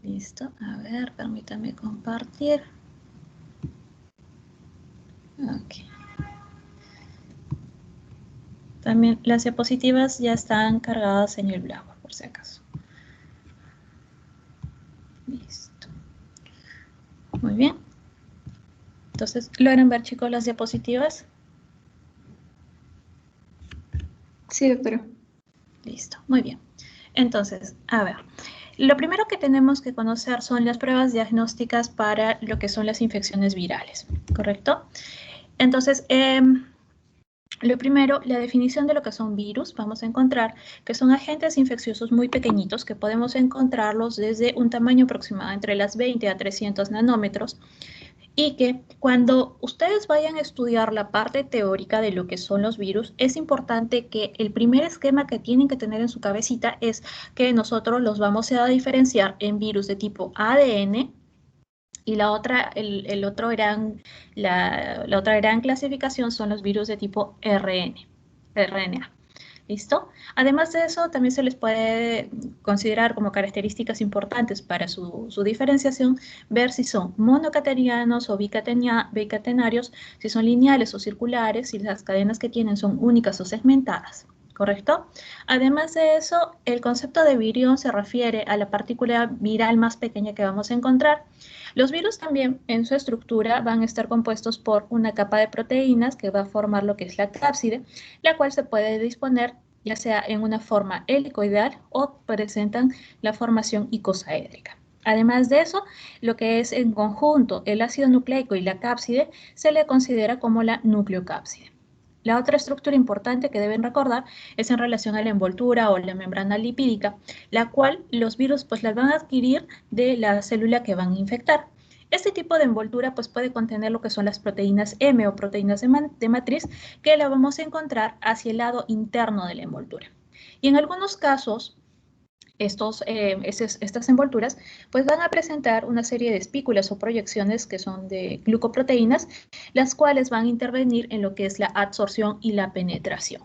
Listo. A ver, permítame compartir. Ok. También las diapositivas ya están cargadas en el Blackboard, por si acaso. Listo. Muy bien. Entonces, ¿logran ver, chicos, las diapositivas? Sí, doctora. Listo, muy bien. Entonces, a ver, lo primero que tenemos que conocer son las pruebas diagnósticas para lo que son las infecciones virales, ¿correcto? Entonces, lo primero, la definición de lo que son virus, vamos a encontrar que son agentes infecciosos muy pequeñitos que podemos encontrarlos desde un tamaño aproximado entre las 20 a 300 nanómetros, y que cuando ustedes vayan a estudiar la parte teórica de lo que son los virus, es importante que el primer esquema que tienen que tener en su cabecita es que nosotros los vamos a diferenciar en virus de tipo ADN y la otra gran clasificación son los virus de tipo RNA. ¿Listo? Además de eso, también se les puede considerar como características importantes para su diferenciación, ver si son monocatenarios o bicatenarios, si son lineales o circulares, si las cadenas que tienen son únicas o segmentadas, ¿correcto? Además de eso, el concepto de virión se refiere a la partícula viral más pequeña que vamos a encontrar. Los virus también en su estructura van a estar compuestos por una capa de proteínas que va a formar lo que es la cápside, la cual se puede disponer ya sea en una forma helicoidal o presentan la formación icosaédrica. Además de eso, lo que es en conjunto el ácido nucleico y la cápside se le considera como la nucleocápside. La otra estructura importante que deben recordar es en relación a la envoltura o la membrana lipídica, la cual los virus pues las van a adquirir de la célula que van a infectar. Este tipo de envoltura pues puede contener lo que son las proteínas M o proteínas de matriz que la vamos a encontrar hacia el lado interno de la envoltura. Y en algunos casos, estas envolturas pues van a presentar una serie de espículas o proyecciones que son de glucoproteínas, las cuales van a intervenir en lo que es la absorción y la penetración.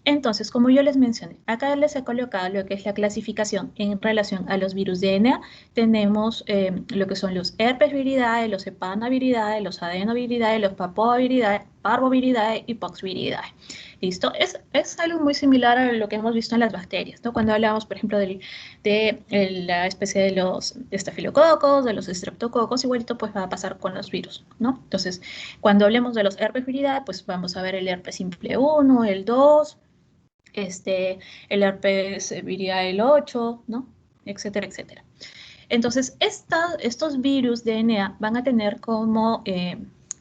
Entonces, como yo les mencioné, acá les he colocado lo que es la clasificación en relación a los virus DNA. Tenemos lo que son los herpes viridae, los hepanaviridae, los adenoviridae, los papoviridae, parvoviridae y poxviridae. ¿Listo? Es algo muy similar a lo que hemos visto en las bacterias, ¿no? Cuando hablamos, por ejemplo, de la especie de los estafilococos, de los estreptococos, igualito pues va a pasar con los virus, ¿no? Entonces, cuando hablemos de los herpes viridae, pues vamos a ver el herpes simple 1, el 2, el herpes viridae el 8, ¿no? Etcétera, etcétera. Entonces, estos virus DNA van a tener como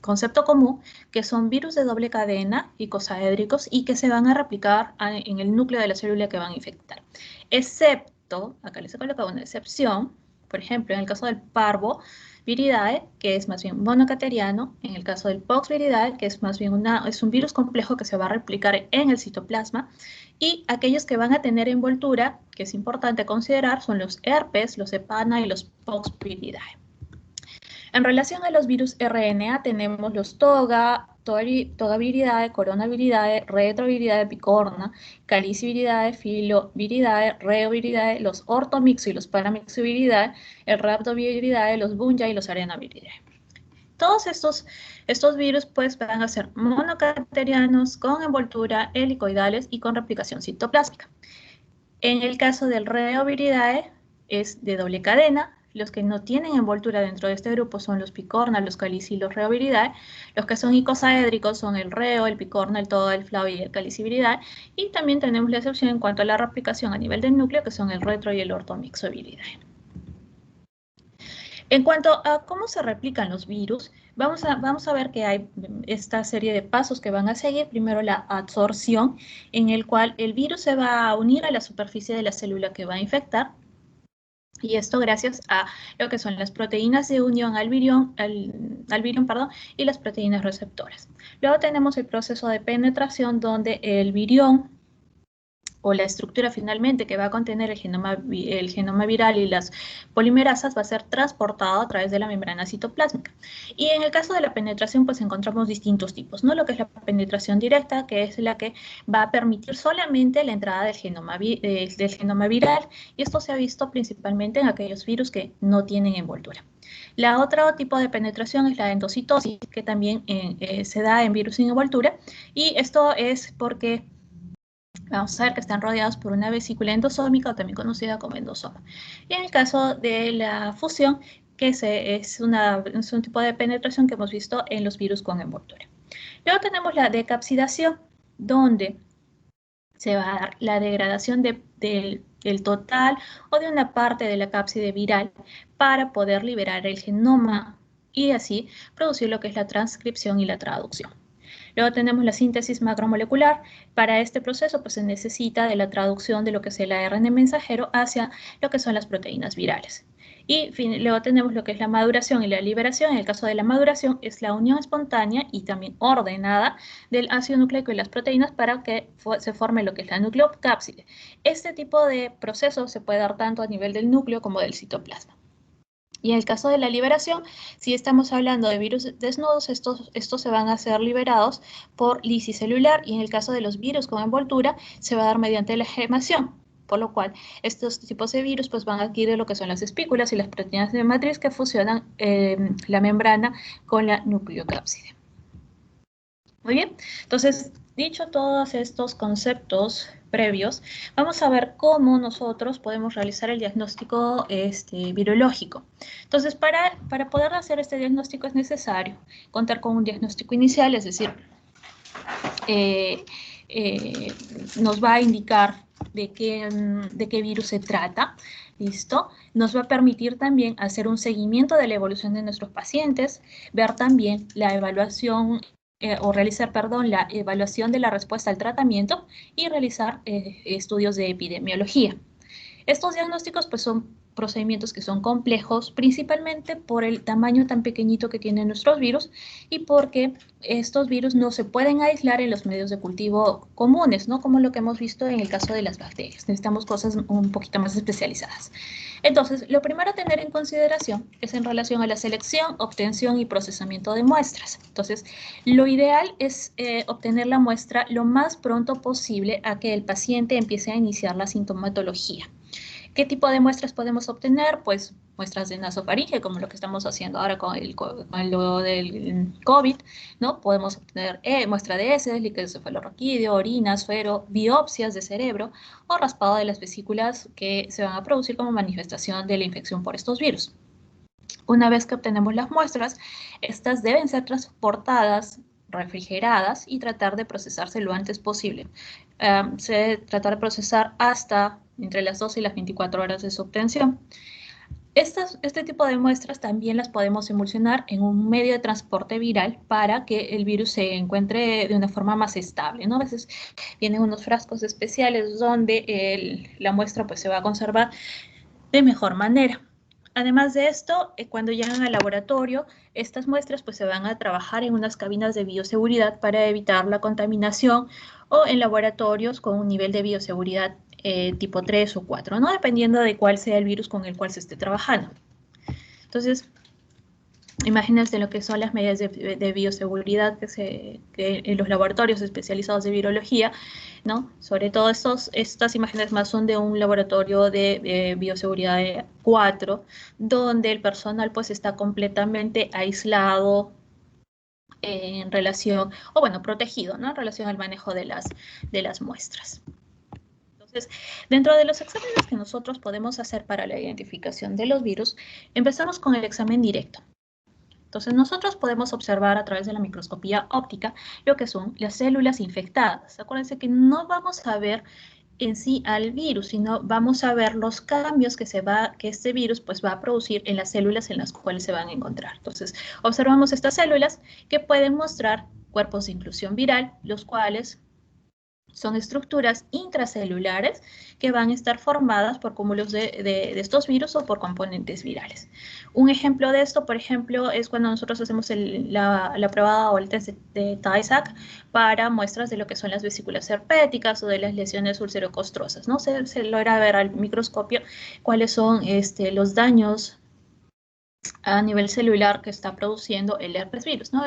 concepto común que son virus de doble cadena, icosaédricos, y que se van a replicar en el núcleo de la célula que van a infectar. Excepto, acá les he colocado una excepción, por ejemplo, en el caso del parvo viridae, que es más bien monocateriano, en el caso del pox viridae, que es más bien es un virus complejo que se va a replicar en el citoplasma, y aquellos que van a tener envoltura, que es importante considerar, son los herpes, los hepana y los poxviridae. En relación a los virus RNA tenemos los togaviridae, coronaviridae, retroviridae, picorna, caliciviridae, filoviridae, reoviridae, los ortomixo y los paramixoviridae, el rhabdoviridae, los bunja y los arenaviridae. Todos estos virus pues van a ser monocaterianos con envoltura helicoidales y con replicación citoplásmica. En el caso del reoviridae es de doble cadena. Los que no tienen envoltura dentro de este grupo son los picorna, los calici y los reoviridae. Los que son icosaédricos son el reo, el picorna, el toga, el flavi y el caliciviridae. Y también tenemos la excepción en cuanto a la replicación a nivel del núcleo, que son el retro y el ortomixoviridae. En cuanto a cómo se replican los virus, vamos a ver que hay esta serie de pasos que van a seguir. Primero la adsorción, en el cual el virus se va a unir a la superficie de la célula que va a infectar. Y esto gracias a lo que son las proteínas de unión al virión, y las proteínas receptoras. Luego tenemos el proceso de penetración donde el virión o la estructura finalmente que va a contener el genoma viral y las polimerasas va a ser transportado a través de la membrana citoplásmica. Y en el caso de la penetración, pues encontramos distintos tipos, ¿no? Lo que es la penetración directa, que es la que va a permitir solamente la entrada del genoma viral, y esto se ha visto principalmente en aquellos virus que no tienen envoltura. La otro tipo de penetración es la endocitosis, que también se da en virus sin envoltura, y esto es porque vamos a ver que están rodeados por una vesícula endosómica, o también conocida como endosoma. Y en el caso de la fusión, que es un tipo de penetración que hemos visto en los virus con envoltura. Luego tenemos la decapsidación, donde se va a dar la degradación del total o de una parte de la cápside viral para poder liberar el genoma y así producir lo que es la transcripción y la traducción. Luego tenemos la síntesis macromolecular. Para este proceso pues, se necesita de la traducción de lo que es el ARN mensajero hacia lo que son las proteínas virales. Y luego tenemos lo que es la maduración y la liberación. En el caso de la maduración es la unión espontánea y también ordenada del ácido nucleico y las proteínas para que se forme lo que es la nucleocápside. Este tipo de proceso se puede dar tanto a nivel del núcleo como del citoplasma. Y en el caso de la liberación, si estamos hablando de virus desnudos, estos se van a ser liberados por lisis celular, y en el caso de los virus con envoltura, se va a dar mediante la gemación, por lo cual estos tipos de virus pues, van a adquirir lo que son las espículas y las proteínas de matriz que fusionan la membrana con la nucleocápside. Muy bien, entonces, dicho todos estos conceptos previos, vamos a ver cómo nosotros podemos realizar el diagnóstico virológico. Entonces, para poder hacer este diagnóstico es necesario contar con un diagnóstico inicial, es decir, nos va a indicar de qué virus se trata, ¿listo? Nos va a permitir también hacer un seguimiento de la evolución de nuestros pacientes, ver también la evaluación la evaluación de la respuesta al tratamiento y realizar estudios de epidemiología. Estos diagnósticos pues, son procedimientos que son complejos, principalmente por el tamaño tan pequeñito que tienen nuestros virus y porque estos virus no se pueden aislar en los medios de cultivo comunes, ¿no? Como lo que hemos visto en el caso de las bacterias. Necesitamos cosas un poquito más especializadas. Entonces, lo primero a tener en consideración es en relación a la selección, obtención y procesamiento de muestras. Entonces, lo ideal es obtener la muestra lo más pronto posible a que el paciente empiece a iniciar la sintomatología. ¿Qué tipo de muestras podemos obtener? Pues muestras de nasofaringe, como lo que estamos haciendo ahora con lo del COVID, ¿no? Podemos obtener muestra de heces, líquido cefalorraquídeo, orina, suero, biopsias de cerebro o raspado de las vesículas que se van a producir como manifestación de la infección por estos virus. Una vez que obtenemos las muestras, estas deben ser transportadas, refrigeradas y tratar de procesarse lo antes posible. Se debe tratar de procesar hasta entre las 12 y las 24 horas de su obtención. Este tipo de muestras también las podemos emulsionar en un medio de transporte viral para que el virus se encuentre de una forma más estable, ¿no? A veces vienen unos frascos especiales donde la muestra pues, se va a conservar de mejor manera. Además de esto, cuando llegan al laboratorio, estas muestras pues, se van a trabajar en unas cabinas de bioseguridad para evitar la contaminación o en laboratorios con un nivel de bioseguridad tipo 3 o 4, ¿no? Dependiendo de cuál sea el virus con el cual se esté trabajando. Entonces, imagínense lo que son las medidas de bioseguridad que en los laboratorios especializados de virología, ¿no? Sobre todo estas imágenes más son de un laboratorio de bioseguridad 4, donde el personal pues está completamente aislado en relación, o bueno, protegido, ¿no? En relación al manejo de las muestras. Entonces, dentro de los exámenes que nosotros podemos hacer para la identificación de los virus, empezamos con el examen directo. Entonces, nosotros podemos observar a través de la microscopía óptica lo que son las células infectadas. Acuérdense que no vamos a ver en sí al virus, sino vamos a ver los cambios que este virus pues, va a producir en las células en las cuales se van a encontrar. Entonces, observamos estas células que pueden mostrar cuerpos de inclusión viral, los cuales Son estructuras intracelulares que van a estar formadas por cúmulos de estos virus o por componentes virales. Un ejemplo de esto, por ejemplo, es cuando nosotros hacemos la prueba o el test de Tay-Sachs para muestras de lo que son las vesículas herpéticas o de las lesiones ulcerocostrosas, ¿no? Se logra ver al microscopio cuáles son los daños a nivel celular que está produciendo el herpes virus, ¿no?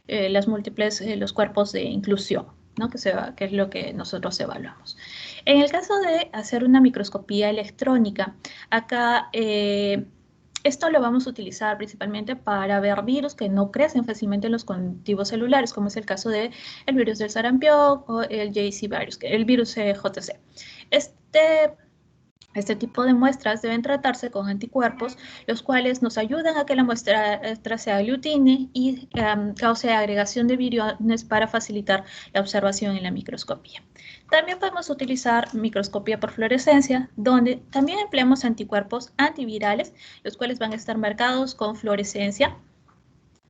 Las múltiples, los cuerpos de inclusión, ¿no? Que es lo que nosotros evaluamos. En el caso de hacer una microscopía electrónica, acá esto lo vamos a utilizar principalmente para ver virus que no crecen fácilmente en los cultivos celulares, como es el caso del virus del sarampión o el JC virus, el virus JC. Este tipo de muestras deben tratarse con anticuerpos, los cuales nos ayudan a que la muestra se aglutine y cause agregación de viriones para facilitar la observación en la microscopía. También podemos utilizar microscopía por fluorescencia, donde también empleamos anticuerpos antivirales, los cuales van a estar marcados con fluorescencia.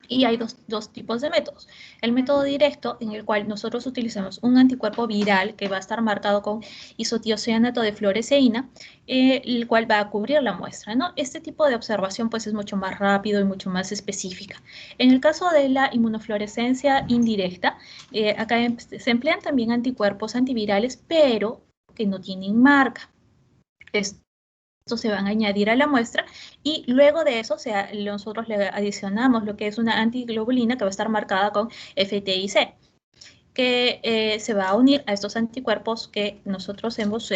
Y hay dos tipos de métodos. El método directo, en el cual nosotros utilizamos un anticuerpo viral que va a estar marcado con isotiocianato de fluoresceína, el cual va a cubrir la muestra, ¿no? Este tipo de observación pues es mucho más rápido y mucho más específica. En el caso de la inmunofluorescencia indirecta, acá se emplean también anticuerpos antivirales, pero que no tienen marca. Estos se van a añadir a la muestra y luego de eso nosotros le adicionamos lo que es una antiglobulina que va a estar marcada con FTIC, que se va a unir a estos anticuerpos que nosotros hemos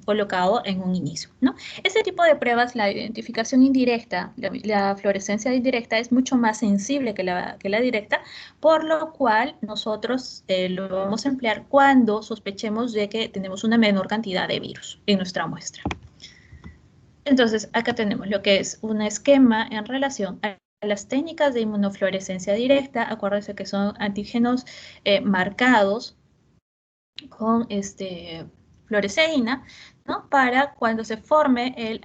colocado en un inicio, ¿no? Este tipo de pruebas, la identificación indirecta, la fluorescencia indirecta es mucho más sensible que la directa, por lo cual nosotros lo vamos a emplear cuando sospechemos de que tenemos una menor cantidad de virus en nuestra muestra. Entonces, acá tenemos lo que es un esquema en relación a las técnicas de inmunofluorescencia directa. Acuérdense que son antígenos marcados con fluoresceína, ¿no? Para cuando se forme el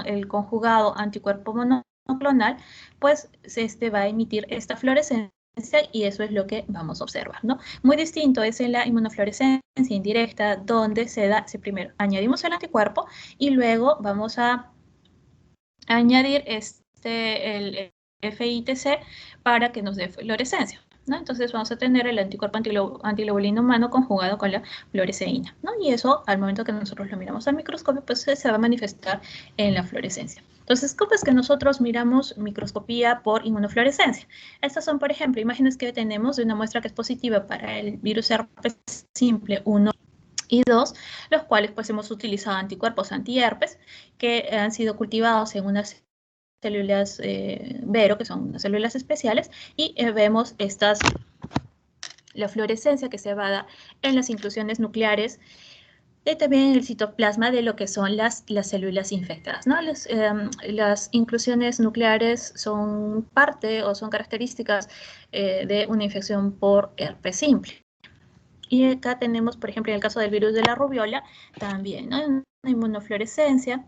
el conjugado anticuerpo monoclonal, pues va a emitir esta fluorescencia y eso es lo que vamos a observar, ¿no? Muy distinto es en la inmunofluorescencia indirecta, donde primero añadimos el anticuerpo y luego vamos a añadir el FITC para que nos dé fluorescencia, ¿no? Entonces vamos a tener el anticuerpo antiglobulina humano conjugado con la fluoresceína, ¿no? Y eso, al momento que nosotros lo miramos al microscopio, pues se va a manifestar en la fluorescencia. Entonces, ¿cómo es que nosotros miramos microscopía por inmunofluorescencia? Estas son, por ejemplo, imágenes que tenemos de una muestra que es positiva para el virus herpes simple 1 y 2, los cuales pues hemos utilizado anticuerpos antiherpes que han sido cultivados en unas células Vero, que son unas células especiales, y vemos la fluorescencia que se va a dar en las inclusiones nucleares y también en el citoplasma de lo que son las células infectadas, ¿no? Las inclusiones nucleares son parte o son características de una infección por herpes simple. Y acá tenemos, por ejemplo, en el caso del virus de la rubiola, también, ¿no? Una inmunofluorescencia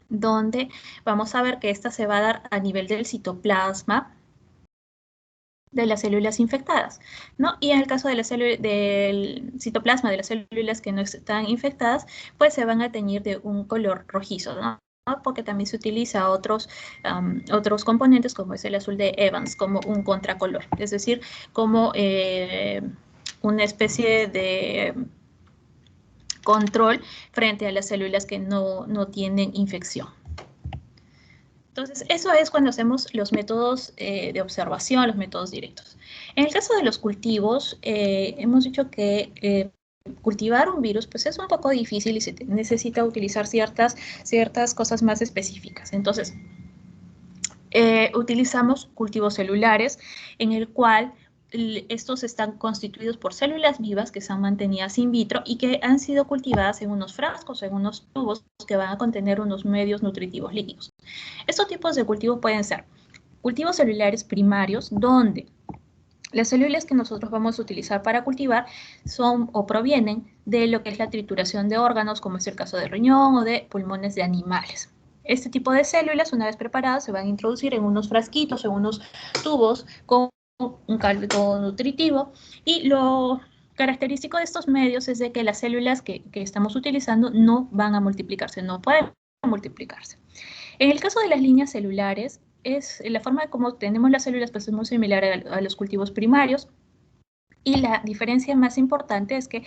donde vamos a ver que esta se va a dar a nivel del citoplasma de las células infectadas, ¿no? Y en el caso de del citoplasma de las células que no están infectadas, pues se van a teñir de un color rojizo, ¿no? Porque también se utiliza otros componentes como es el azul de Evans como un contracolor, es decir, como una especie de control frente a las células que no tienen infección. Entonces, eso es cuando hacemos los métodos de observación, los métodos directos. En el caso de los cultivos, hemos dicho que cultivar un virus pues es un poco difícil y se necesita utilizar ciertas cosas más específicas. Entonces, utilizamos cultivos celulares en el cual estos están constituidos por células vivas que son mantenidas in vitro y que han sido cultivadas en unos frascos, en unos tubos que van a contener unos medios nutritivos líquidos. Estos tipos de cultivos pueden ser cultivos celulares primarios, donde las células que nosotros vamos a utilizar para cultivar son o provienen de lo que es la trituración de órganos, como es el caso de riñón o de pulmones de animales. Este tipo de células, una vez preparadas, se van a introducir en unos frasquitos, en unos tubos con un caldo nutritivo y lo característico de estos medios es de que las células que estamos utilizando no van a multiplicarse, no pueden multiplicarse. En el caso de las líneas celulares, la forma de cómo tenemos las células pues es muy similar a los cultivos primarios, y la diferencia más importante es que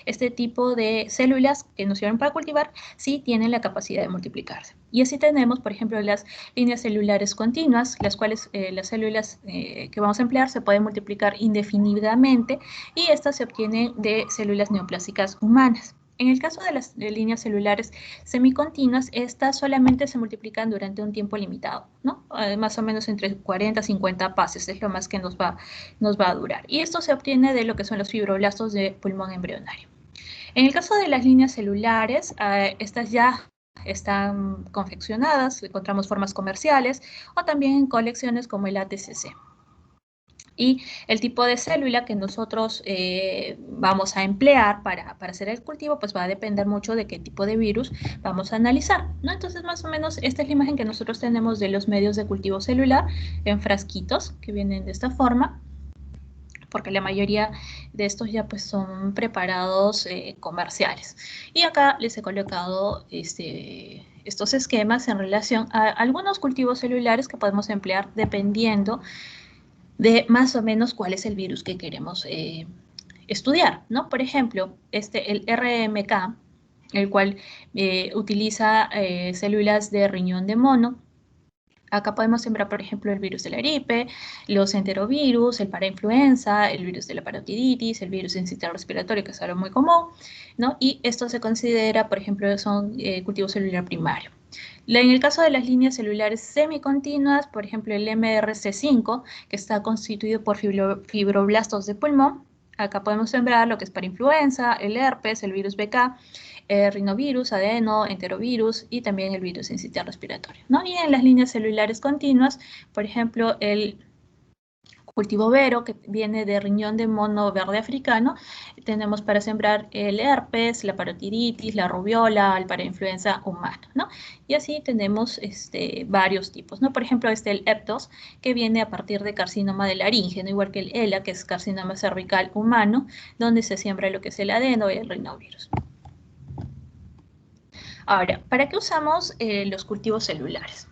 este tipo de células que nos sirven para cultivar sí tienen la capacidad de multiplicarse. Y así tenemos, por ejemplo, las líneas celulares continuas, las cuales las células que vamos a emplear se pueden multiplicar indefinidamente, y estas se obtienen de células neoplásicas humanas. En el caso de las líneas celulares semicontinuas, estas solamente se multiplican durante un tiempo limitado, ¿no? Más o menos entre 40 a 50 pases, es lo más que nos va a durar. Y esto se obtiene de lo que son los fibroblastos de pulmón embrionario. En el caso de las líneas celulares, estas ya están confeccionadas, encontramos formas comerciales o también en colecciones como el ATCC. Y el tipo de célula que nosotros vamos a emplear para hacer el cultivo, pues va a depender mucho de qué tipo de virus vamos a analizar, ¿no? Entonces, más o menos, esta es la imagen que nosotros tenemos de los medios de cultivo celular en frasquitos que vienen de esta forma, porque la mayoría de estos ya pues son preparados comerciales. Y acá les he colocado estos esquemas en relación a algunos cultivos celulares que podemos emplear dependiendo de más o menos cuál es el virus que queremos estudiar, ¿no? Por ejemplo, el RMK, el cual utiliza células de riñón de mono. Acá podemos sembrar, por ejemplo, el virus de la gripe, los enterovirus, el parainfluenza, el virus de la parotiditis, el virus sincitial respiratorio, que es algo muy común, ¿no? Y esto se considera, por ejemplo, son cultivo celular primario. En el caso de las líneas celulares semicontinuas, por ejemplo, el MRC5, que está constituido por fibroblastos de pulmón, acá podemos sembrar lo que es parainfluenza, el herpes, el virus BK, rinovirus, adeno, enterovirus y también el virus sincitial respiratorio, ¿no? Y en las líneas celulares continuas, por ejemplo, el cultivo vero, que viene de riñón de mono verde africano, tenemos para sembrar el herpes, la parotiditis, la rubiola, el parainfluenza humano, ¿no? Y así tenemos varios tipos, ¿no? Por ejemplo, el Eptos, que viene a partir de carcinoma de laringe, ¿no? Igual que el ELA, que es carcinoma cervical humano, donde se siembra lo que es el adeno y el rinovirus. Ahora, ¿para qué usamos los cultivos celulares?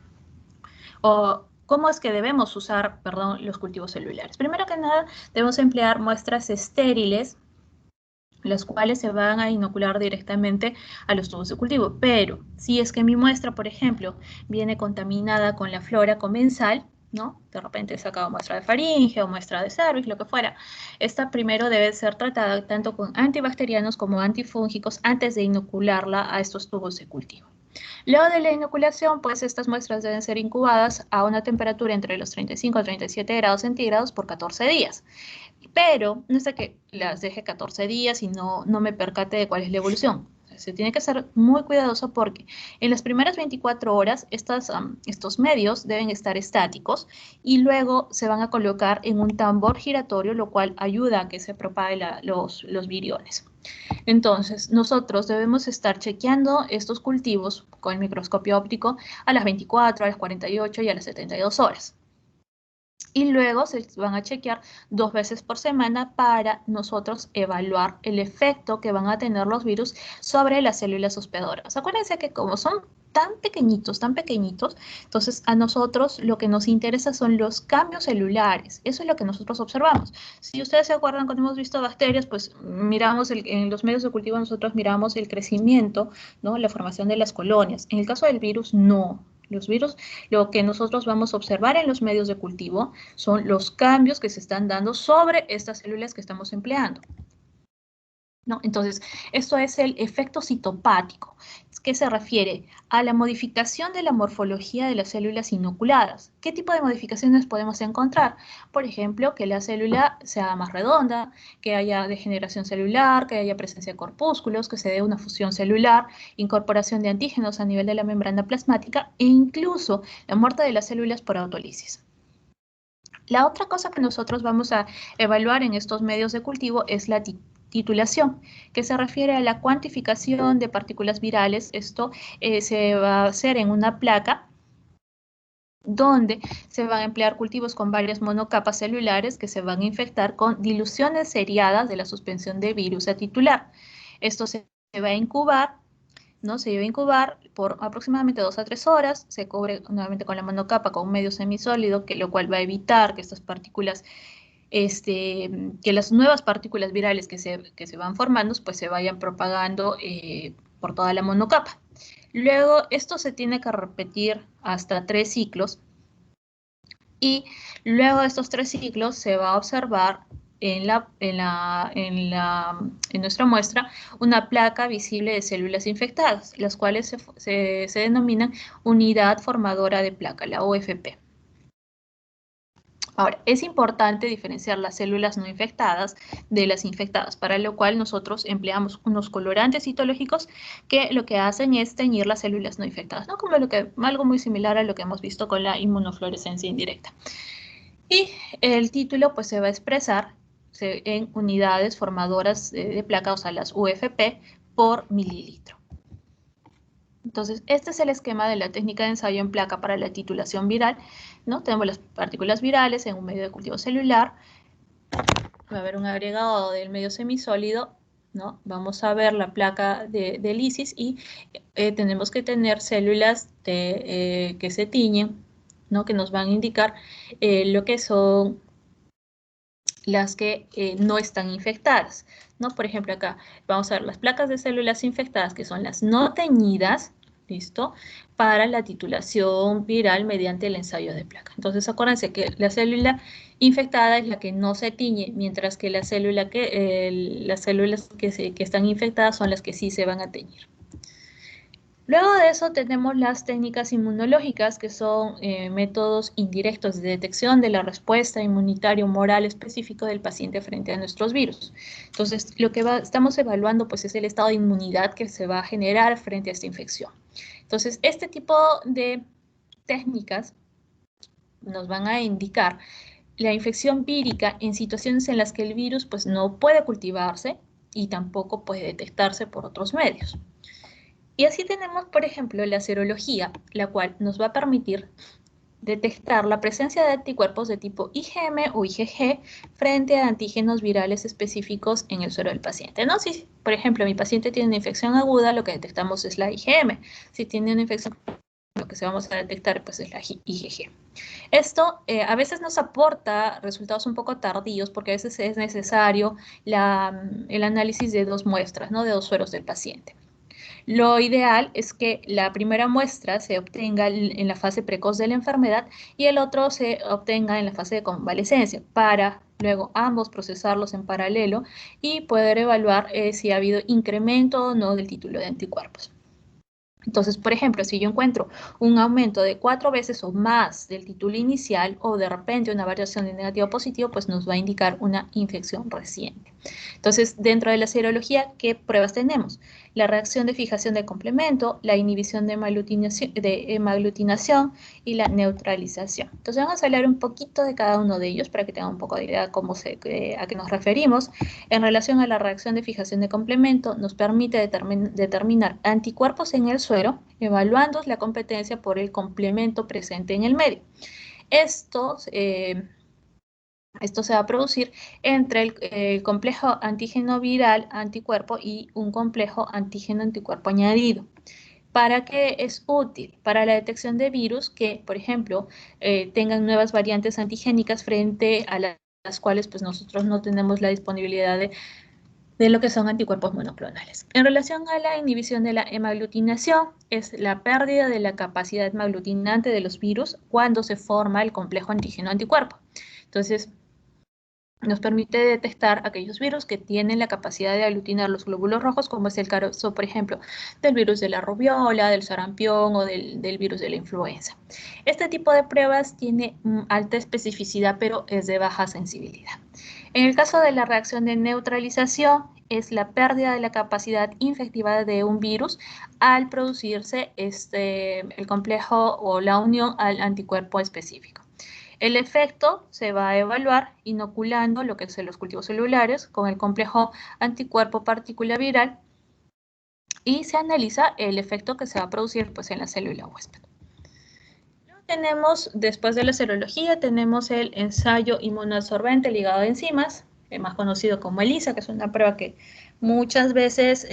O ¿cómo es que debemos usar, los cultivos celulares? Primero que nada, debemos emplear muestras estériles, las cuales se van a inocular directamente a los tubos de cultivo. Pero si es que mi muestra, por ejemplo, viene contaminada con la flora comensal, ¿no? De repente he sacado muestra de faringe o muestra de cervix, lo que fuera. Esta primero debe ser tratada tanto con antibacterianos como antifúngicos antes de inocularla a estos tubos de cultivo. Luego de la inoculación, pues estas muestras deben ser incubadas a una temperatura entre los 35 a 37 grados centígrados por 14 días. Pero no es de que las deje 14 días y no me percate de cuál es la evolución. Se tiene que ser muy cuidadoso porque en las primeras 24 horas estos medios deben estar estáticos y luego se van a colocar en un tambor giratorio, lo cual ayuda a que se propaguen los viriones. Entonces, nosotros debemos estar chequeando estos cultivos con el microscopio óptico a las 24, a las 48 y a las 72 horas. Y luego se van a chequear 2 veces por semana para nosotros evaluar el efecto que van a tener los virus sobre las células hospedadoras. Acuérdense que como son tan pequeñitos, entonces a nosotros lo que nos interesa son los cambios celulares. Eso es lo que nosotros observamos. Si ustedes se acuerdan cuando hemos visto bacterias, pues miramos en los medios de cultivo nosotros miramos el crecimiento, ¿no? La formación de las colonias. En el caso del virus, no. Los virus, lo que nosotros vamos a observar en los medios de cultivo son los cambios que se están dando sobre estas células que estamos empleando, ¿no? Entonces, esto es el efecto citopático, que se refiere a la modificación de la morfología de las células inoculadas. ¿Qué tipo de modificaciones podemos encontrar? Por ejemplo, que la célula sea más redonda, que haya degeneración celular, que haya presencia de corpúsculos, que se dé una fusión celular, incorporación de antígenos a nivel de la membrana plasmática e incluso la muerte de las células por autólisis. La otra cosa que nosotros vamos a evaluar en estos medios de cultivo es la titulación, que se refiere a la cuantificación de partículas virales. Esto se va a hacer en una placa donde se van a emplear cultivos con varias monocapas celulares que se van a infectar con diluciones seriadas de la suspensión de virus a titular. Esto se va a incubar, ¿no? Se debe incubar por aproximadamente 2 a 3 horas, se cubre nuevamente con la monocapa con un medio semisólido, lo cual va a evitar que estas partículas, que las nuevas partículas virales que se van formando, pues se vayan propagando por toda la monocapa. Luego, esto se tiene que repetir hasta 3 ciclos, y luego de estos 3 ciclos se va a observar en nuestra muestra una placa visible de células infectadas, las cuales se denominan unidad formadora de placa, la UFP. Ahora, es importante diferenciar las células no infectadas de las infectadas, para lo cual nosotros empleamos unos colorantes citológicos que lo que hacen es teñir las células no infectadas, ¿no? Como algo muy similar a lo que hemos visto con la inmunofluorescencia indirecta. Y el título pues se va a expresar en unidades formadoras de placa, o sea, las UFP por mililitro. Entonces, este es el esquema de la técnica de ensayo en placa para la titulación viral, ¿no? Tenemos las partículas virales en un medio de cultivo celular, va a haber un agregado del medio semisólido, ¿no? Vamos a ver la placa de lisis y tenemos que tener células que se tiñen, ¿no? Que nos van a indicar lo que son las que no están infectadas, ¿no? Por ejemplo, acá vamos a ver las placas de células infectadas, que son las no teñidas, ¿listo? Para la titulación viral mediante el ensayo de placa. Entonces, acuérdense que la célula infectada es la que no se tiñe, mientras que las células que están infectadas son las que sí se van a teñir. Luego de eso tenemos las técnicas inmunológicas, que son métodos indirectos de detección de la respuesta inmunitaria humoral específico del paciente frente a nuestros virus. Entonces, lo que estamos evaluando pues, es el estado de inmunidad que se va a generar frente a esta infección. Entonces, este tipo de técnicas nos van a indicar la infección vírica en situaciones en las que el virus pues, no puede cultivarse y tampoco puede detectarse por otros medios. Y así tenemos, por ejemplo, la serología, la cual nos va a permitir detectar la presencia de anticuerpos de tipo IgM o IgG frente a antígenos virales específicos en el suero del paciente, ¿no? Si, por ejemplo, mi paciente tiene una infección aguda, lo que detectamos es la IgM. Si tiene una infección, lo que se vamos a detectar pues, es la IgG. Esto a veces nos aporta resultados un poco tardíos, porque a veces es necesario el análisis de 2 muestras, ¿no? De 2 sueros del paciente. Lo ideal es que la primera muestra se obtenga en la fase precoz de la enfermedad y el otro se obtenga en la fase de convalecencia, para luego ambos procesarlos en paralelo y poder evaluar si ha habido incremento o no del título de anticuerpos. Entonces, por ejemplo, si yo encuentro un aumento de 4 veces o más del título inicial, o de repente una variación de negativo a positivo, pues nos va a indicar una infección reciente. Entonces, dentro de la serología, ¿qué pruebas tenemos? La reacción de fijación de complemento, la inhibición de hemaglutinación y la neutralización. Entonces, vamos a hablar un poquito de cada uno de ellos para que tengan un poco de idea a qué nos referimos. En relación a la reacción de fijación de complemento, nos permite determinar anticuerpos en el suero, evaluando la competencia por el complemento presente en el medio. Esto se va a producir entre el complejo antígeno viral anticuerpo y un complejo antígeno anticuerpo añadido. ¿Para qué es útil? Para la detección de virus que, por ejemplo, tengan nuevas variantes antigénicas frente a las cuales pues, nosotros no tenemos la disponibilidad de lo que son anticuerpos monoclonales. En relación a la inhibición de la hemaglutinación, es la pérdida de la capacidad hemaglutinante de los virus cuando se forma el complejo antígeno-anticuerpo. Entonces, nos permite detectar aquellos virus que tienen la capacidad de aglutinar los glóbulos rojos, como es el caso, por ejemplo, del virus de la rubiola, del sarampión o del virus de la influenza. Este tipo de pruebas tiene alta especificidad, pero es de baja sensibilidad. En el caso de la reacción de neutralización, es la pérdida de la capacidad infectiva de un virus al producirse el complejo o la unión al anticuerpo específico. El efecto se va a evaluar inoculando lo que son los cultivos celulares con el complejo anticuerpo partícula viral, y se analiza el efecto que se va a producir pues, en la célula huésped. tenemos, después de la serología, tenemos el ensayo inmunoabsorbente ligado a enzimas, más conocido como ELISA, que es una prueba que muchas veces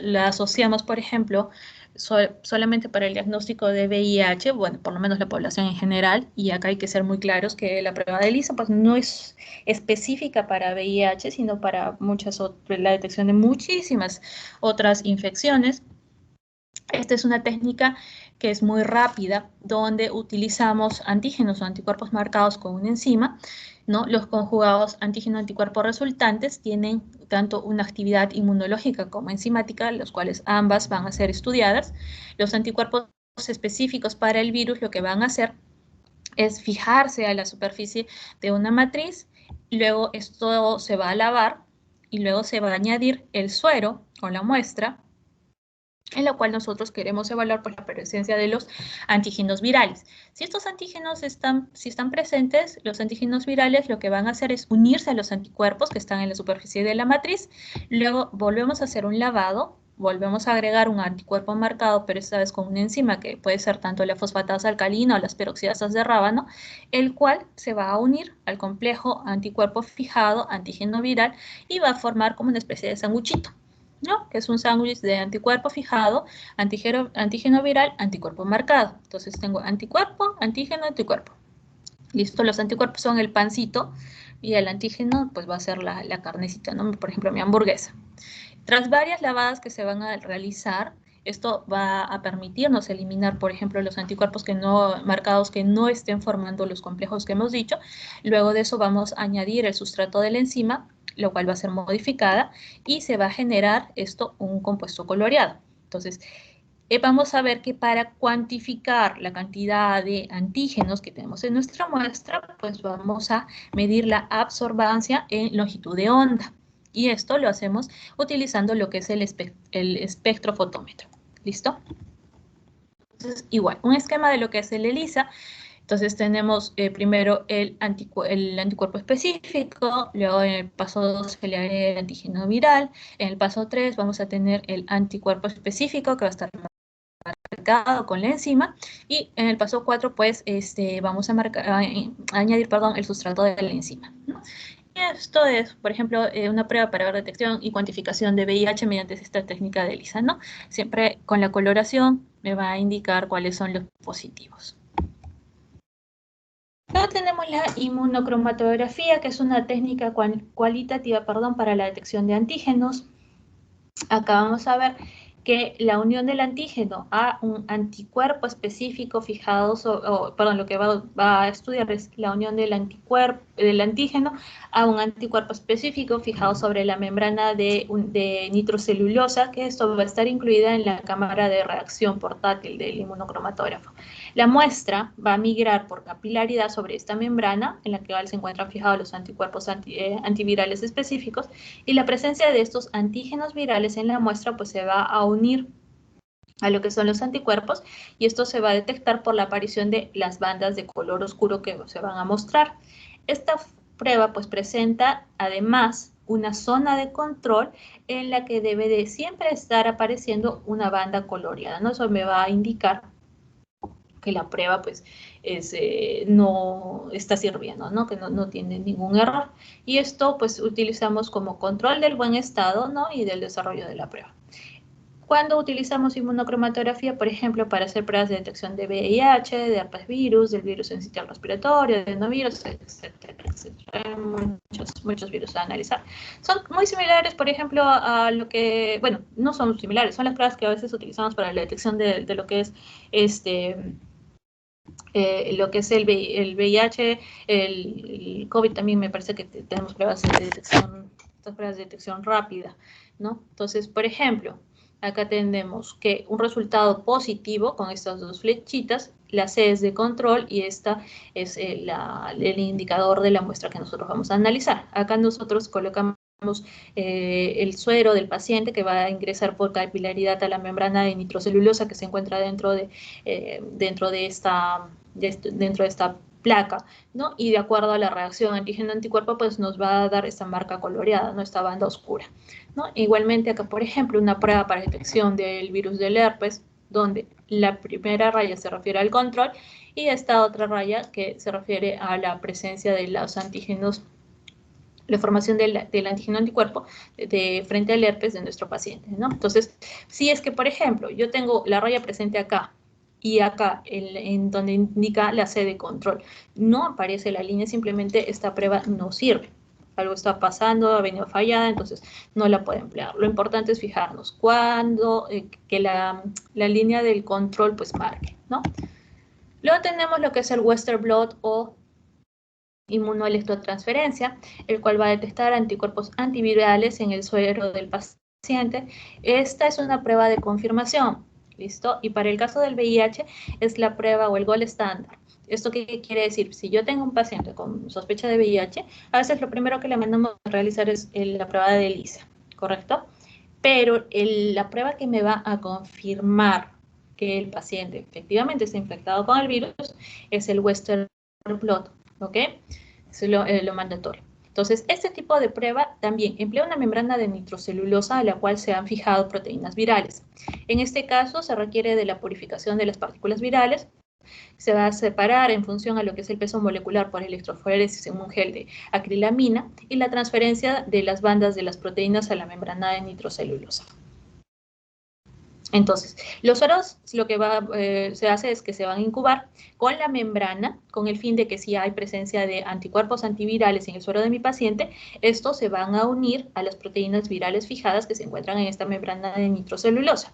la asociamos, por ejemplo, solamente para el diagnóstico de VIH, bueno, por lo menos la población en general, y acá hay que ser muy claros que la prueba de ELISA pues, no es específica para VIH, sino para la detección de muchísimas otras infecciones. Esta es una técnica que es muy rápida, donde utilizamos antígenos o anticuerpos marcados con una enzima, ¿no? Los conjugados antígeno-anticuerpo resultantes tienen tanto una actividad inmunológica como enzimática, los cuales ambas van a ser estudiadas. Los anticuerpos específicos para el virus lo que van a hacer es fijarse a la superficie de una matriz, luego esto se va a lavar y luego se va a añadir el suero o la muestra, en la cual nosotros queremos evaluar pues, la presencia de los antígenos virales. Si estos antígenos están presentes, los antígenos virales lo que van a hacer es unirse a los anticuerpos que están en la superficie de la matriz, luego volvemos a hacer un lavado, volvemos a agregar un anticuerpo marcado, pero esta vez con una enzima que puede ser tanto la fosfatasa alcalina o las peroxidasas de rábano, el cual se va a unir al complejo anticuerpo fijado, antígeno viral, y va a formar como una especie de sanguchito, ¿no? Que es un sándwich de anticuerpo fijado, antígeno viral, anticuerpo marcado. Entonces tengo anticuerpo, antígeno, anticuerpo. Listo, los anticuerpos son el pancito y el antígeno pues va a ser la carnecita, ¿no? Por ejemplo, mi hamburguesa. Tras varias lavadas que se van a realizar, esto va a permitirnos eliminar, por ejemplo, los anticuerpos marcados que no estén formando los complejos que hemos dicho. Luego de eso vamos a añadir el sustrato de la enzima, lo cual va a ser modificada, y se va a generar un compuesto coloreado. Entonces, vamos a ver que para cuantificar la cantidad de antígenos que tenemos en nuestra muestra, pues vamos a medir la absorbancia en longitud de onda. Y esto lo hacemos utilizando lo que es el espectrofotómetro. ¿Listo? Entonces, igual, un esquema de lo que es el ELISA. Entonces tenemos primero el anticuerpo específico, luego en el paso 2 se le agrega el antígeno viral, en el paso 3 vamos a tener el anticuerpo específico que va a estar marcado con la enzima, y en el paso 4 pues vamos a añadir el sustrato de la enzima, ¿no? Y esto es, por ejemplo, una prueba para ver detección y cuantificación de VIH mediante esta técnica de ELISA, ¿no? Siempre con la coloración me va a indicar cuáles son los positivos. Luego tenemos la inmunocromatografía, que es una técnica cualitativa para la detección de antígenos. Acá vamos a ver que la unión del antígeno a un anticuerpo específico fijado, lo que va a estudiar es la unión del antígeno a un anticuerpo específico fijado sobre la membrana de nitrocelulosa, que esto va a estar incluida en la cámara de reacción portátil del inmunocromatógrafo. La muestra va a migrar por capilaridad sobre esta membrana, en la que se encuentran fijados los anticuerpos antivirales específicos, y la presencia de estos antígenos virales en la muestra pues se va a unir a lo que son los anticuerpos, y esto se va a detectar por la aparición de las bandas de color oscuro que se van a mostrar. Esta prueba pues presenta además una zona de control en la que debe de siempre estar apareciendo una banda coloreada, ¿no? Eso me va a indicar que la prueba pues no está sirviendo, ¿no? Que no tiene ningún error. Y esto pues utilizamos como control del buen estado, ¿no? Y del desarrollo de la prueba. Cuando utilizamos inmunocromatografía, por ejemplo, para hacer pruebas de detección de VIH, de herpesvirus, del virus sensitivo respiratorio, de adenovirus, etcétera, etcétera. Muchos virus a analizar. Son muy similares, por ejemplo, a lo que, bueno, no son similares, son las pruebas que a veces utilizamos para la detección de lo que es lo que es el VIH, el COVID también me parece que tenemos pruebas de detección, estas pruebas de detección rápida, ¿no? Entonces, por ejemplo, acá tenemos que un resultado positivo con estas dos flechitas, la C es de control y esta es el indicador de la muestra que nosotros vamos a analizar. Acá nosotros colocamos el suero del paciente que va a ingresar por capilaridad a la membrana de nitrocelulosa que se encuentra dentro de esta placa, ¿no? Y de acuerdo a la reacción antígeno-anticuerpo, pues nos va a dar esta marca coloreada, ¿no? Esta banda oscura, ¿no? Igualmente acá, por ejemplo, una prueba para detección del virus del herpes, donde la primera raya se refiere al control y esta otra raya que se refiere a la presencia de los antígenos, la formación del antígeno anticuerpo frente al herpes de nuestro paciente, ¿no? Entonces, si es que, por ejemplo, yo tengo la raya presente acá y acá, en donde indica la C de control, no aparece la línea, simplemente esta prueba no sirve. Algo está pasando, ha venido fallada, entonces no la puede emplear. Lo importante es fijarnos cuando que la línea del control pues marque, ¿no? Luego tenemos lo que es el Western blot o inmunoelectrotransferencia, el cual va a detectar anticuerpos antivirales en el suero del paciente. Esta es una prueba de confirmación, ¿listo? Y para el caso del VIH es la prueba o el gold estándar. ¿Esto qué quiere decir? Si yo tengo un paciente con sospecha de VIH, a veces lo primero que le mandamos a realizar es la prueba de ELISA, ¿correcto? Pero la prueba que me va a confirmar que el paciente efectivamente está infectado con el virus es el Western blot, ¿ok? Eso es lo mandatorio. Entonces, este tipo de prueba también emplea una membrana de nitrocelulosa a la cual se han fijado proteínas virales. En este caso, se requiere de la purificación de las partículas virales. Se va a separar en función a lo que es el peso molecular por electroforesis en un gel de acrilamina y la transferencia de las bandas de las proteínas a la membrana de nitrocelulosa. Entonces, los sueros lo que se hace es que se van a incubar con la membrana, con el fin de que si hay presencia de anticuerpos antivirales en el suero de mi paciente, estos se van a unir a las proteínas virales fijadas que se encuentran en esta membrana de nitrocelulosa.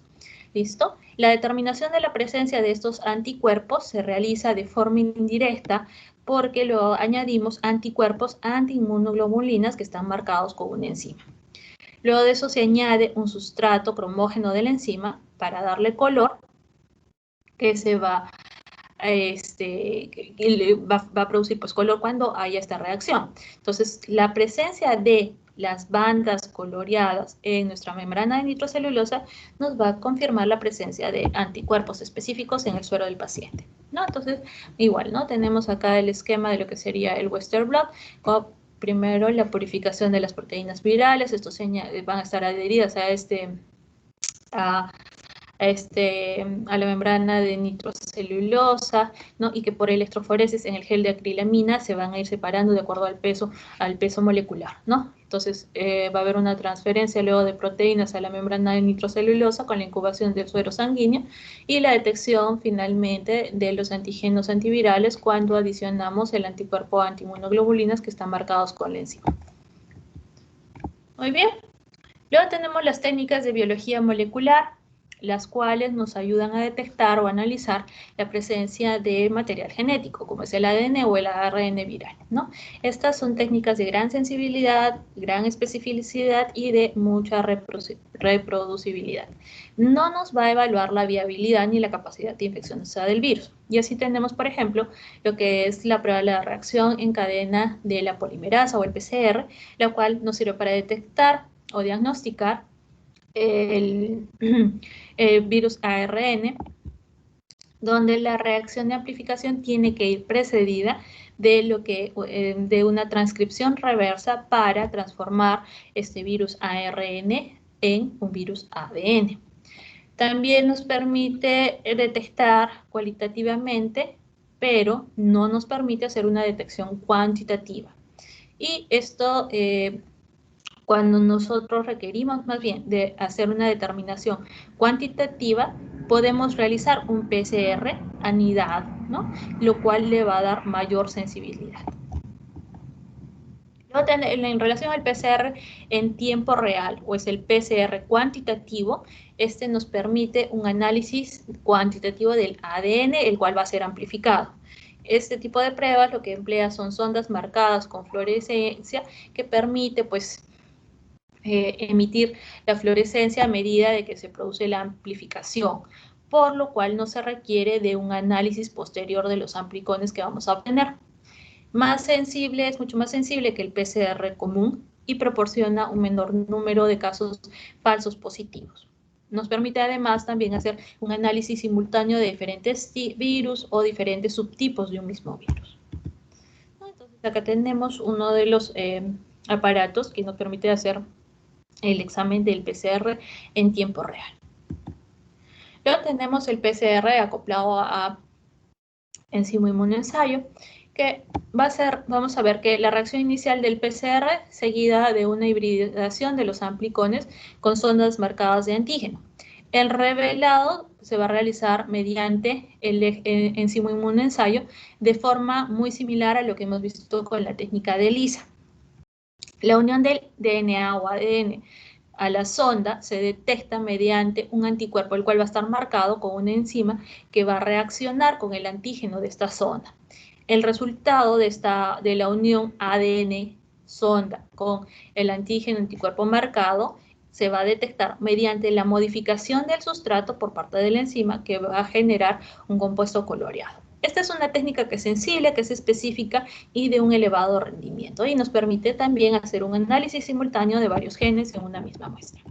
¿Listo? La determinación de la presencia de estos anticuerpos se realiza de forma indirecta porque lo añadimos anticuerpos antiinmunoglobulinas que están marcados con una enzima. Luego de eso se añade un sustrato cromógeno de la enzima para darle color que se va a producir pues, color cuando haya esta reacción. Entonces, la presencia de las bandas coloreadas en nuestra membrana de nitrocelulosa nos va a confirmar la presencia de anticuerpos específicos en el suero del paciente, ¿no? Entonces, igual, ¿no? Tenemos acá el esquema de lo que sería el Western blot, primero la purificación de las proteínas virales, estos van a estar adheridas a la membrana de nitrocelulosa, ¿no? Y que por electroforesis en el gel de acrilamina se van a ir separando de acuerdo al peso molecular, ¿no? Entonces va a haber una transferencia luego de proteínas a la membrana de nitrocelulosa con la incubación del suero sanguíneo y la detección finalmente de los antígenos antivirales cuando adicionamos el anticuerpo antiinmunoglobulinas que están marcados con la enzima. Muy bien. Luego tenemos las técnicas de biología molecular, las cuales nos ayudan a detectar o analizar la presencia de material genético, como es el ADN o el ARN viral, ¿no? Estas son técnicas de gran sensibilidad, gran especificidad y de mucha reproducibilidad. No nos va a evaluar la viabilidad ni la capacidad de infecciosa del virus. Y así tenemos, por ejemplo, lo que es la prueba de la reacción en cadena de la polimerasa o el PCR, la cual nos sirve para detectar o diagnosticar el virus ARN, donde la reacción de amplificación tiene que ir precedida de una transcripción reversa para transformar este virus ARN en un virus ADN. También nos permite detectar cualitativamente, pero no nos permite hacer una detección cuantitativa. Y esto cuando nosotros requerimos más bien de hacer una determinación cuantitativa, podemos realizar un PCR anidado, ¿no? Lo cual le va a dar mayor sensibilidad. En relación al PCR en tiempo real, o es el PCR cuantitativo, este nos permite un análisis cuantitativo del ADN, el cual va a ser amplificado. Este tipo de pruebas lo que emplea son sondas marcadas con fluorescencia que permite, pues, emitir la fluorescencia a medida de que se produce la amplificación, por lo cual no se requiere de un análisis posterior de los amplicones que vamos a obtener. Es mucho más sensible que el PCR común y proporciona un menor número de casos falsos positivos. Nos permite además también hacer un análisis simultáneo de diferentes virus o diferentes subtipos de un mismo virus. Entonces acá tenemos uno de los aparatos que nos permite hacer el examen del PCR en tiempo real. Luego tenemos el PCR acoplado a enzima inmunoensayo, que vamos a ver que la reacción inicial del PCR seguida de una hibridación de los amplicones con zonas marcadas de antígeno. El revelado se va a realizar mediante el enzima inmunoensayo de forma muy similar a lo que hemos visto con la técnica de ELISA. La unión del DNA o ADN a la sonda se detecta mediante un anticuerpo, el cual va a estar marcado con una enzima que va a reaccionar con el antígeno de esta sonda. El resultado de la unión ADN-sonda con el antígeno anticuerpo marcado se va a detectar mediante la modificación del sustrato por parte de la enzima que va a generar un compuesto coloreado. Esta es una técnica que es sensible, que es específica y de un elevado rendimiento y nos permite también hacer un análisis simultáneo de varios genes en una misma muestra.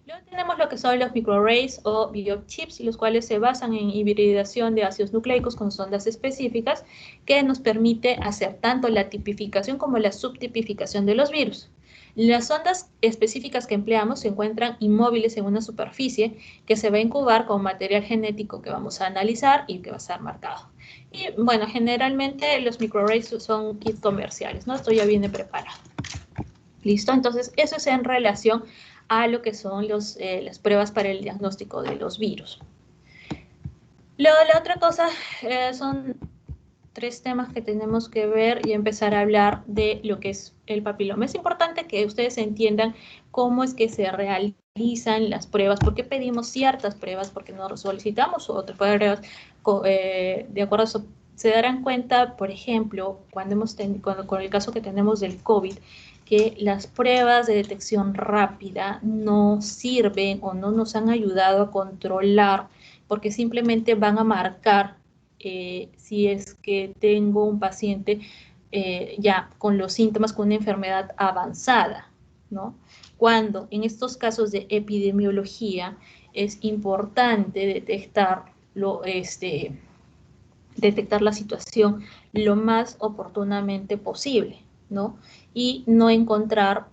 Luego tenemos lo que son los microarrays o biochips, los cuales se basan en hibridación de ácidos nucleicos con sondas específicas que nos permite hacer tanto la tipificación como la subtipificación de los virus. Las sondas específicas que empleamos se encuentran inmóviles en una superficie que se va a incubar con material genético que vamos a analizar y que va a estar marcado. Y bueno, generalmente los microarrays son kits comerciales, ¿no? Esto ya viene preparado. ¿Listo? Entonces, eso es en relación a lo que son las pruebas para el diagnóstico de los virus. Luego, la otra cosa son 3 temas que tenemos que ver y empezar a hablar de lo que es el papiloma. Es importante que ustedes entiendan cómo es que se realizan las pruebas, por qué pedimos ciertas pruebas, por qué no solicitamos otras pruebas, de acuerdo a eso. Se darán cuenta, por ejemplo, con el caso que tenemos del COVID, que las pruebas de detección rápida no sirven o no nos han ayudado a controlar, porque simplemente van a marcar si es que tengo un paciente ya con los síntomas, con una enfermedad avanzada, ¿no? Cuando en estos casos de epidemiología es importante detectar la situación lo más oportunamente posible, ¿no? Y no encontrar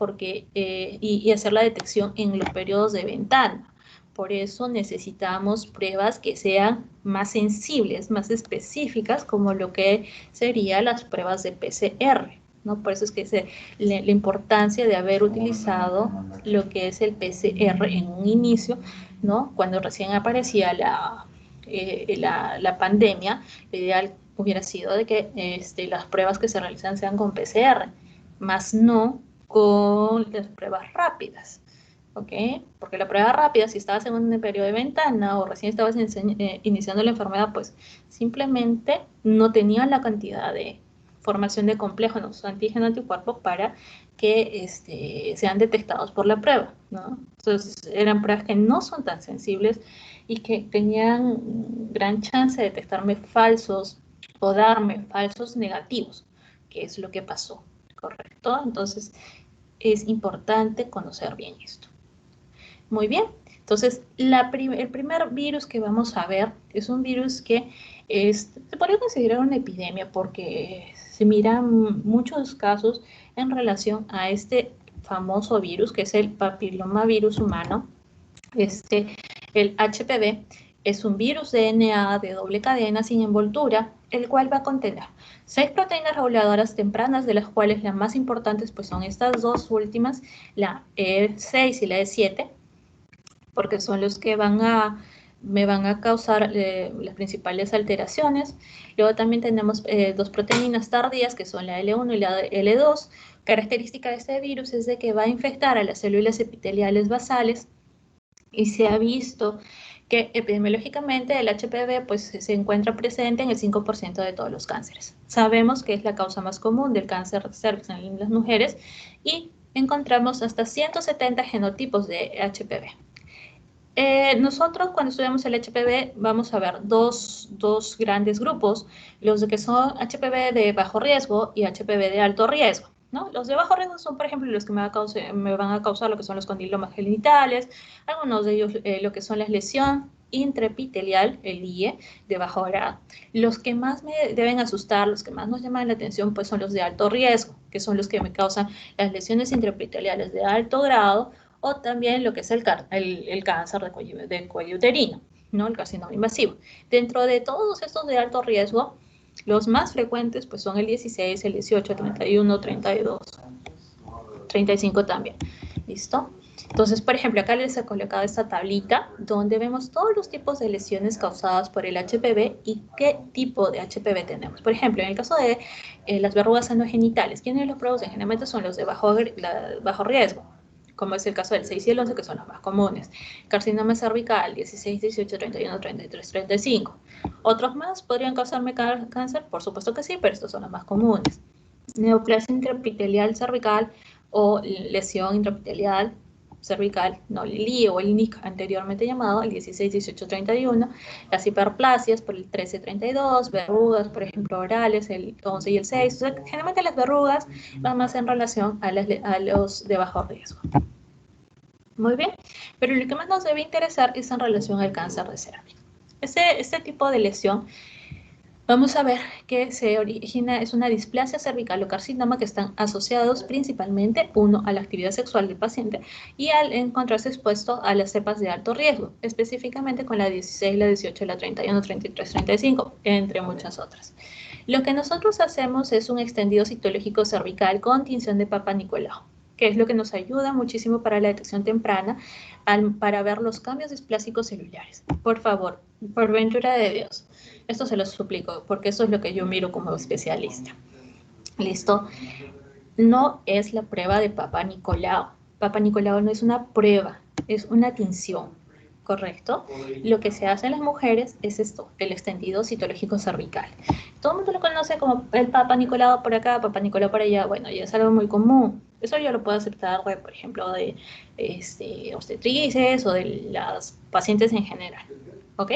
y hacer la detección en los periodos de ventana. Por eso necesitamos pruebas que sean más sensibles, más específicas, como lo que serían las pruebas de PCR, ¿no? Por eso es que la importancia de haber utilizado lo que es el PCR en un inicio, ¿no? Cuando recién aparecía la pandemia, lo ideal hubiera sido de que las pruebas que se realizan sean con PCR, más no con las pruebas rápidas. ¿Ok? Porque la prueba rápida, si estabas en un periodo de ventana o recién estabas iniciando la enfermedad, pues simplemente no tenían la cantidad de formación de complejos antígeno anticuerpo para que sean detectados por la prueba, ¿no? Entonces eran pruebas que no son tan sensibles y que tenían gran chance de detectarme falsos o darme falsos negativos, que es lo que pasó, ¿correcto? Entonces es importante conocer bien esto. Muy bien, entonces el primer virus que vamos a ver es un virus que se podría considerar una epidemia porque se miran muchos casos en relación a este famoso virus que es el papilomavirus humano. El HPV es un virus DNA de doble cadena sin envoltura, el cual va a contener 6 proteínas reguladoras tempranas, de las cuales las más importantes pues son estas dos últimas, la E6 y la E7, porque son los que me van a causar las principales alteraciones. Luego también tenemos 2 proteínas tardías, que son la L1 y la L2. Característica de este virus es de que va a infectar a las células epiteliales basales y se ha visto que epidemiológicamente el HPV pues, se encuentra presente en el 5% de todos los cánceres. Sabemos que es la causa más común del cáncer de cervix en las mujeres y encontramos hasta 170 genotipos de HPV. Nosotros cuando estudiamos el HPV vamos a ver dos grandes grupos, los que son HPV de bajo riesgo y HPV de alto riesgo, ¿no? Los de bajo riesgo son, por ejemplo, los que me van a causar lo que son los condilomas genitales, algunos de ellos lo que son las lesiones intraepitelial, el IE, de bajo grado. Los que más me deben asustar, los que más nos llaman la atención, pues son los de alto riesgo, que son los que me causan las lesiones intraepiteliales de alto grado, o también lo que es el cáncer de cuello uterino. ¿no? El carcinoma invasivo. Dentro de todos estos de alto riesgo, los más frecuentes pues son el 16, el 18, 31, 32, 35 también. ¿Listo? Entonces, por ejemplo, acá les he colocado esta tablita donde vemos todos los tipos de lesiones causadas por el HPV y qué tipo de HPV tenemos. Por ejemplo, en el caso de las verrugas anogenitales, ¿quiénes los producen? Generalmente son los de bajo riesgo, como es el caso del 6 y el 11, que son los más comunes. Carcinoma cervical, 16, 18, 31, 33, 35. ¿Otros más podrían causarme cáncer? Por supuesto que sí, pero estos son los más comunes. Neoplasia intraepitelial cervical o lesión intraepitelial cervical, no LIE o el NIC anteriormente llamado, el 16, 18, 31, las hiperplasias por el 13, 32, verrugas, por ejemplo, orales, el 11 y el 6. O sea, generalmente las verrugas van más en relación a los de bajo riesgo. Muy bien, pero lo que más nos debe interesar es en relación al cáncer de cervix. Este tipo de lesión, vamos a ver que se origina, es una displasia cervical o carcinoma que están asociados principalmente, uno, a la actividad sexual del paciente y al encontrarse expuesto a las cepas de alto riesgo, específicamente con la 16, la 18, la 31, 33, 35, entre muchas otras. Lo que nosotros hacemos es un extendido citológico cervical con tinción de Papa Nicolau, que es lo que nos ayuda muchísimo para la detección temprana, para ver los cambios displásicos celulares. Por favor, por ventura de Dios, esto se lo suplico, porque eso es lo que yo miro como especialista. ¿Listo? No es la prueba de Papa Nicolau. Papa Nicolau no es una prueba, es una tinción, ¿correcto? Lo que se hace en las mujeres es esto, el extendido citológico cervical. Todo el mundo lo conoce como el Papa Nicolau por acá, Papa Nicolau por allá. Bueno, ya es algo muy común. Eso yo lo puedo aceptar, por ejemplo, de obstetrices o de las pacientes en general, ¿ok?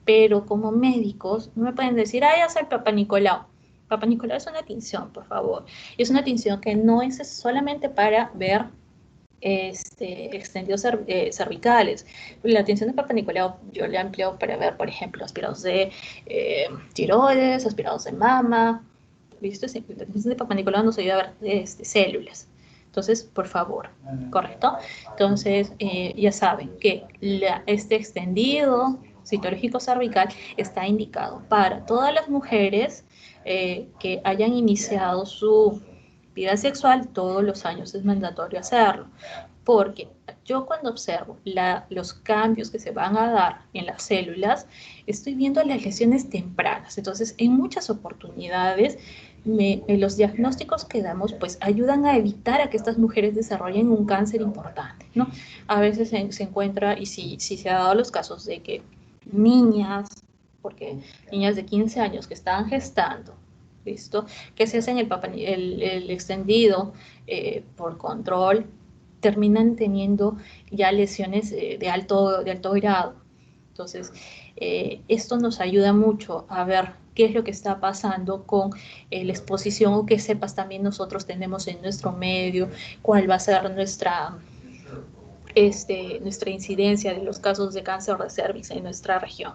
Pero como médicos no me pueden decir, haz el Papa Nicolau. Papa Nicolau es una tinción, por favor. Y es una tinción que no es solamente para ver extendidos cervicales. La tinción de Papa Nicolau yo la empleo para ver, por ejemplo, aspirados de tiroides, aspirados de mama. ¿Listo? La tinción de Papa Nicolau nos ayuda a ver células. Entonces, por favor, ¿correcto? Entonces, ya saben que este extendido citológico cervical está indicado para todas las mujeres que hayan iniciado su vida sexual todos los años. Es mandatorio hacerlo, porque yo cuando observo los cambios que se van a dar en las células, estoy viendo las lesiones tempranas. Entonces, en muchas oportunidades, los diagnósticos que damos pues ayudan a evitar a que estas mujeres desarrollen un cáncer importante, ¿no? A veces se encuentra, y sí se ha dado los casos de que niñas, porque niñas de 15 años que estaban gestando, ¿listo? Que se hacen el extendido por control, terminan teniendo ya lesiones de alto grado. Entonces, esto nos ayuda mucho a ver qué es lo que está pasando con la exposición, o qué cepas también nosotros tenemos en nuestro medio, cuál va a ser nuestra incidencia de los casos de cáncer de cervix en nuestra región.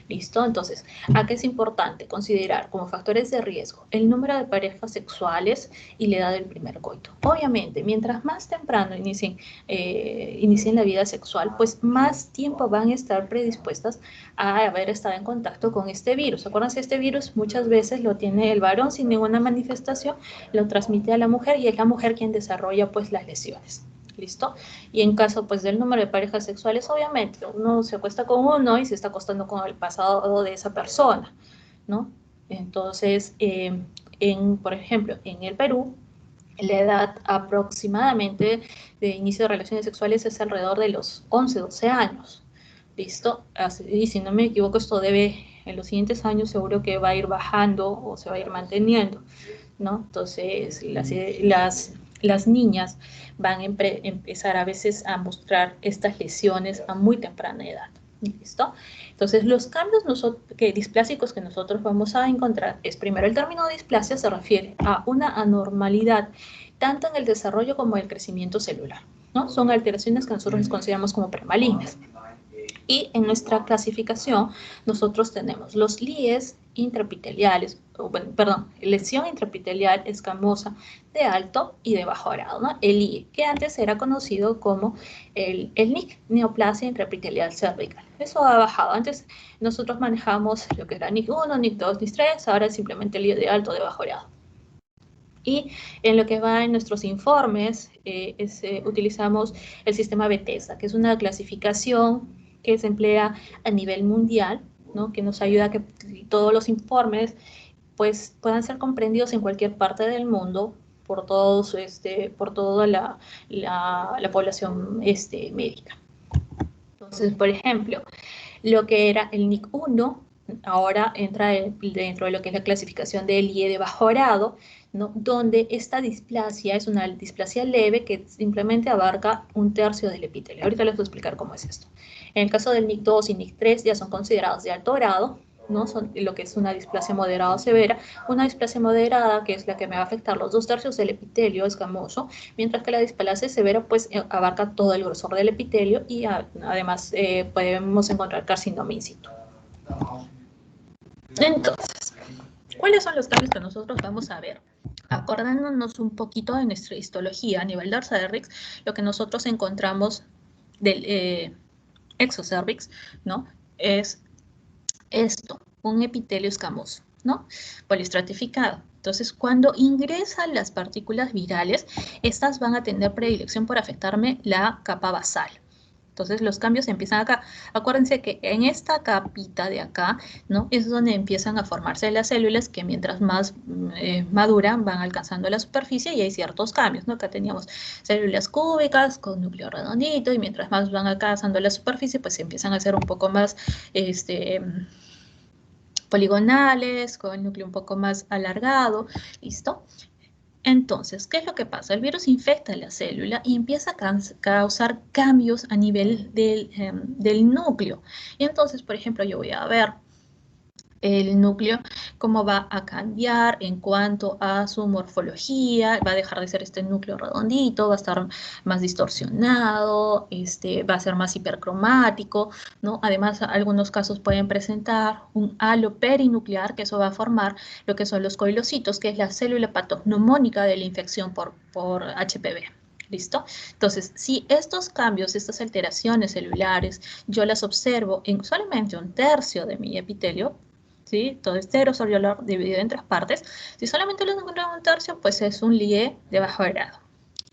¿Listo? Entonces, ¿a qué es importante considerar como factores de riesgo el número de parejas sexuales y la edad del primer coito? Obviamente, mientras más temprano inicien la vida sexual, pues más tiempo van a estar predispuestas a haber estado en contacto con este virus. Acuérdense, este virus muchas veces lo tiene el varón sin ninguna manifestación, lo transmite a la mujer y es la mujer quien desarrolla pues las lesiones. ¿Listo? Y en caso pues del número de parejas sexuales, obviamente uno se acuesta con uno y se está acostando con el pasado de esa persona, ¿no? Entonces, por ejemplo, en el Perú, la edad aproximadamente de inicio de relaciones sexuales es alrededor de los 11, 12 años, ¿listo? Y si no me equivoco, esto debe, en los siguientes años seguro que va a ir bajando o se va a ir manteniendo, ¿no? Entonces, las niñas van a empezar a veces a mostrar estas lesiones a muy temprana edad. ¿Listo? Entonces, los cambios displásicos que nosotros vamos a encontrar es, primero, el término displasia se refiere a una anormalidad tanto en el desarrollo como en el crecimiento celular, ¿no? Son alteraciones que nosotros consideramos como premalignas. Y en nuestra clasificación, nosotros tenemos los LIEs intraepiteliales, perdón, lesión intraepitelial escamosa de alto y de bajo grado, ¿no? El IE, que antes era conocido como el NIC, neoplasia intraepitelial cervical. Eso ha bajado. Antes nosotros manejamos lo que era NIC 1, NIC 2, NIC 3, ahora es simplemente el IE de alto o de bajo grado. Y en lo que va en nuestros informes, utilizamos el sistema Bethesda, que es una clasificación que se emplea a nivel mundial, ¿no? Que nos ayuda a que todos los informes pues, puedan ser comprendidos en cualquier parte del mundo por toda la población médica. Entonces, por ejemplo, lo que era el NIC 1 ahora entra dentro de lo que es la clasificación del IE de bajo grado, ¿no? Donde esta displasia es una displasia leve que simplemente abarca 1/3 del epitelio. Ahorita les voy a explicar cómo es esto. En el caso del NIC 2 y NIC 3 ya son considerados de alto grado, ¿no? Son lo que es una displasia moderada o severa. Una displasia moderada, que es la que me va a afectar los 2/3 del epitelio escamoso, mientras que la displasia severa pues abarca todo el grosor del epitelio y además podemos encontrar carcinoma in situ. Entonces, ¿cuáles son los cambios que nosotros vamos a ver? Acordándonos un poquito de nuestra histología a nivel dorsal-cervix, lo que nosotros encontramos del exocervix, ¿no? Es esto, un epitelio escamoso, ¿no? Poliestratificado. Entonces, cuando ingresan las partículas virales, estas van a tener predilección por afectarme la capa basal. Entonces, los cambios empiezan acá. Acuérdense que en esta capita de acá, ¿no? Es donde empiezan a formarse las células que mientras más maduran van alcanzando la superficie y hay ciertos cambios, ¿no? Acá teníamos células cúbicas con núcleo redondito y mientras más van alcanzando la superficie, pues empiezan a ser un poco más, poligonales, con el núcleo un poco más alargado, ¿listo? Entonces, ¿qué es lo que pasa? El virus infecta la célula y empieza a causar cambios a nivel del núcleo. Y entonces, por ejemplo, yo voy a ver el núcleo, cómo va a cambiar en cuanto a su morfología, va a dejar de ser este núcleo redondito, va a estar más distorsionado, va a ser más hipercromático, ¿no? Además, algunos casos pueden presentar un halo perinuclear, que eso va a formar lo que son los coilocitos, que es la célula patognomónica de la infección por HPV. ¿Listo? Entonces, si estos cambios, estas alteraciones celulares, yo las observo en solamente 1/3 de mi epitelio, ¿sí? Todo este aerosol yo lo dividido en 3 partes. Si solamente lo encuentro en 1/3, pues es un LIE de bajo grado,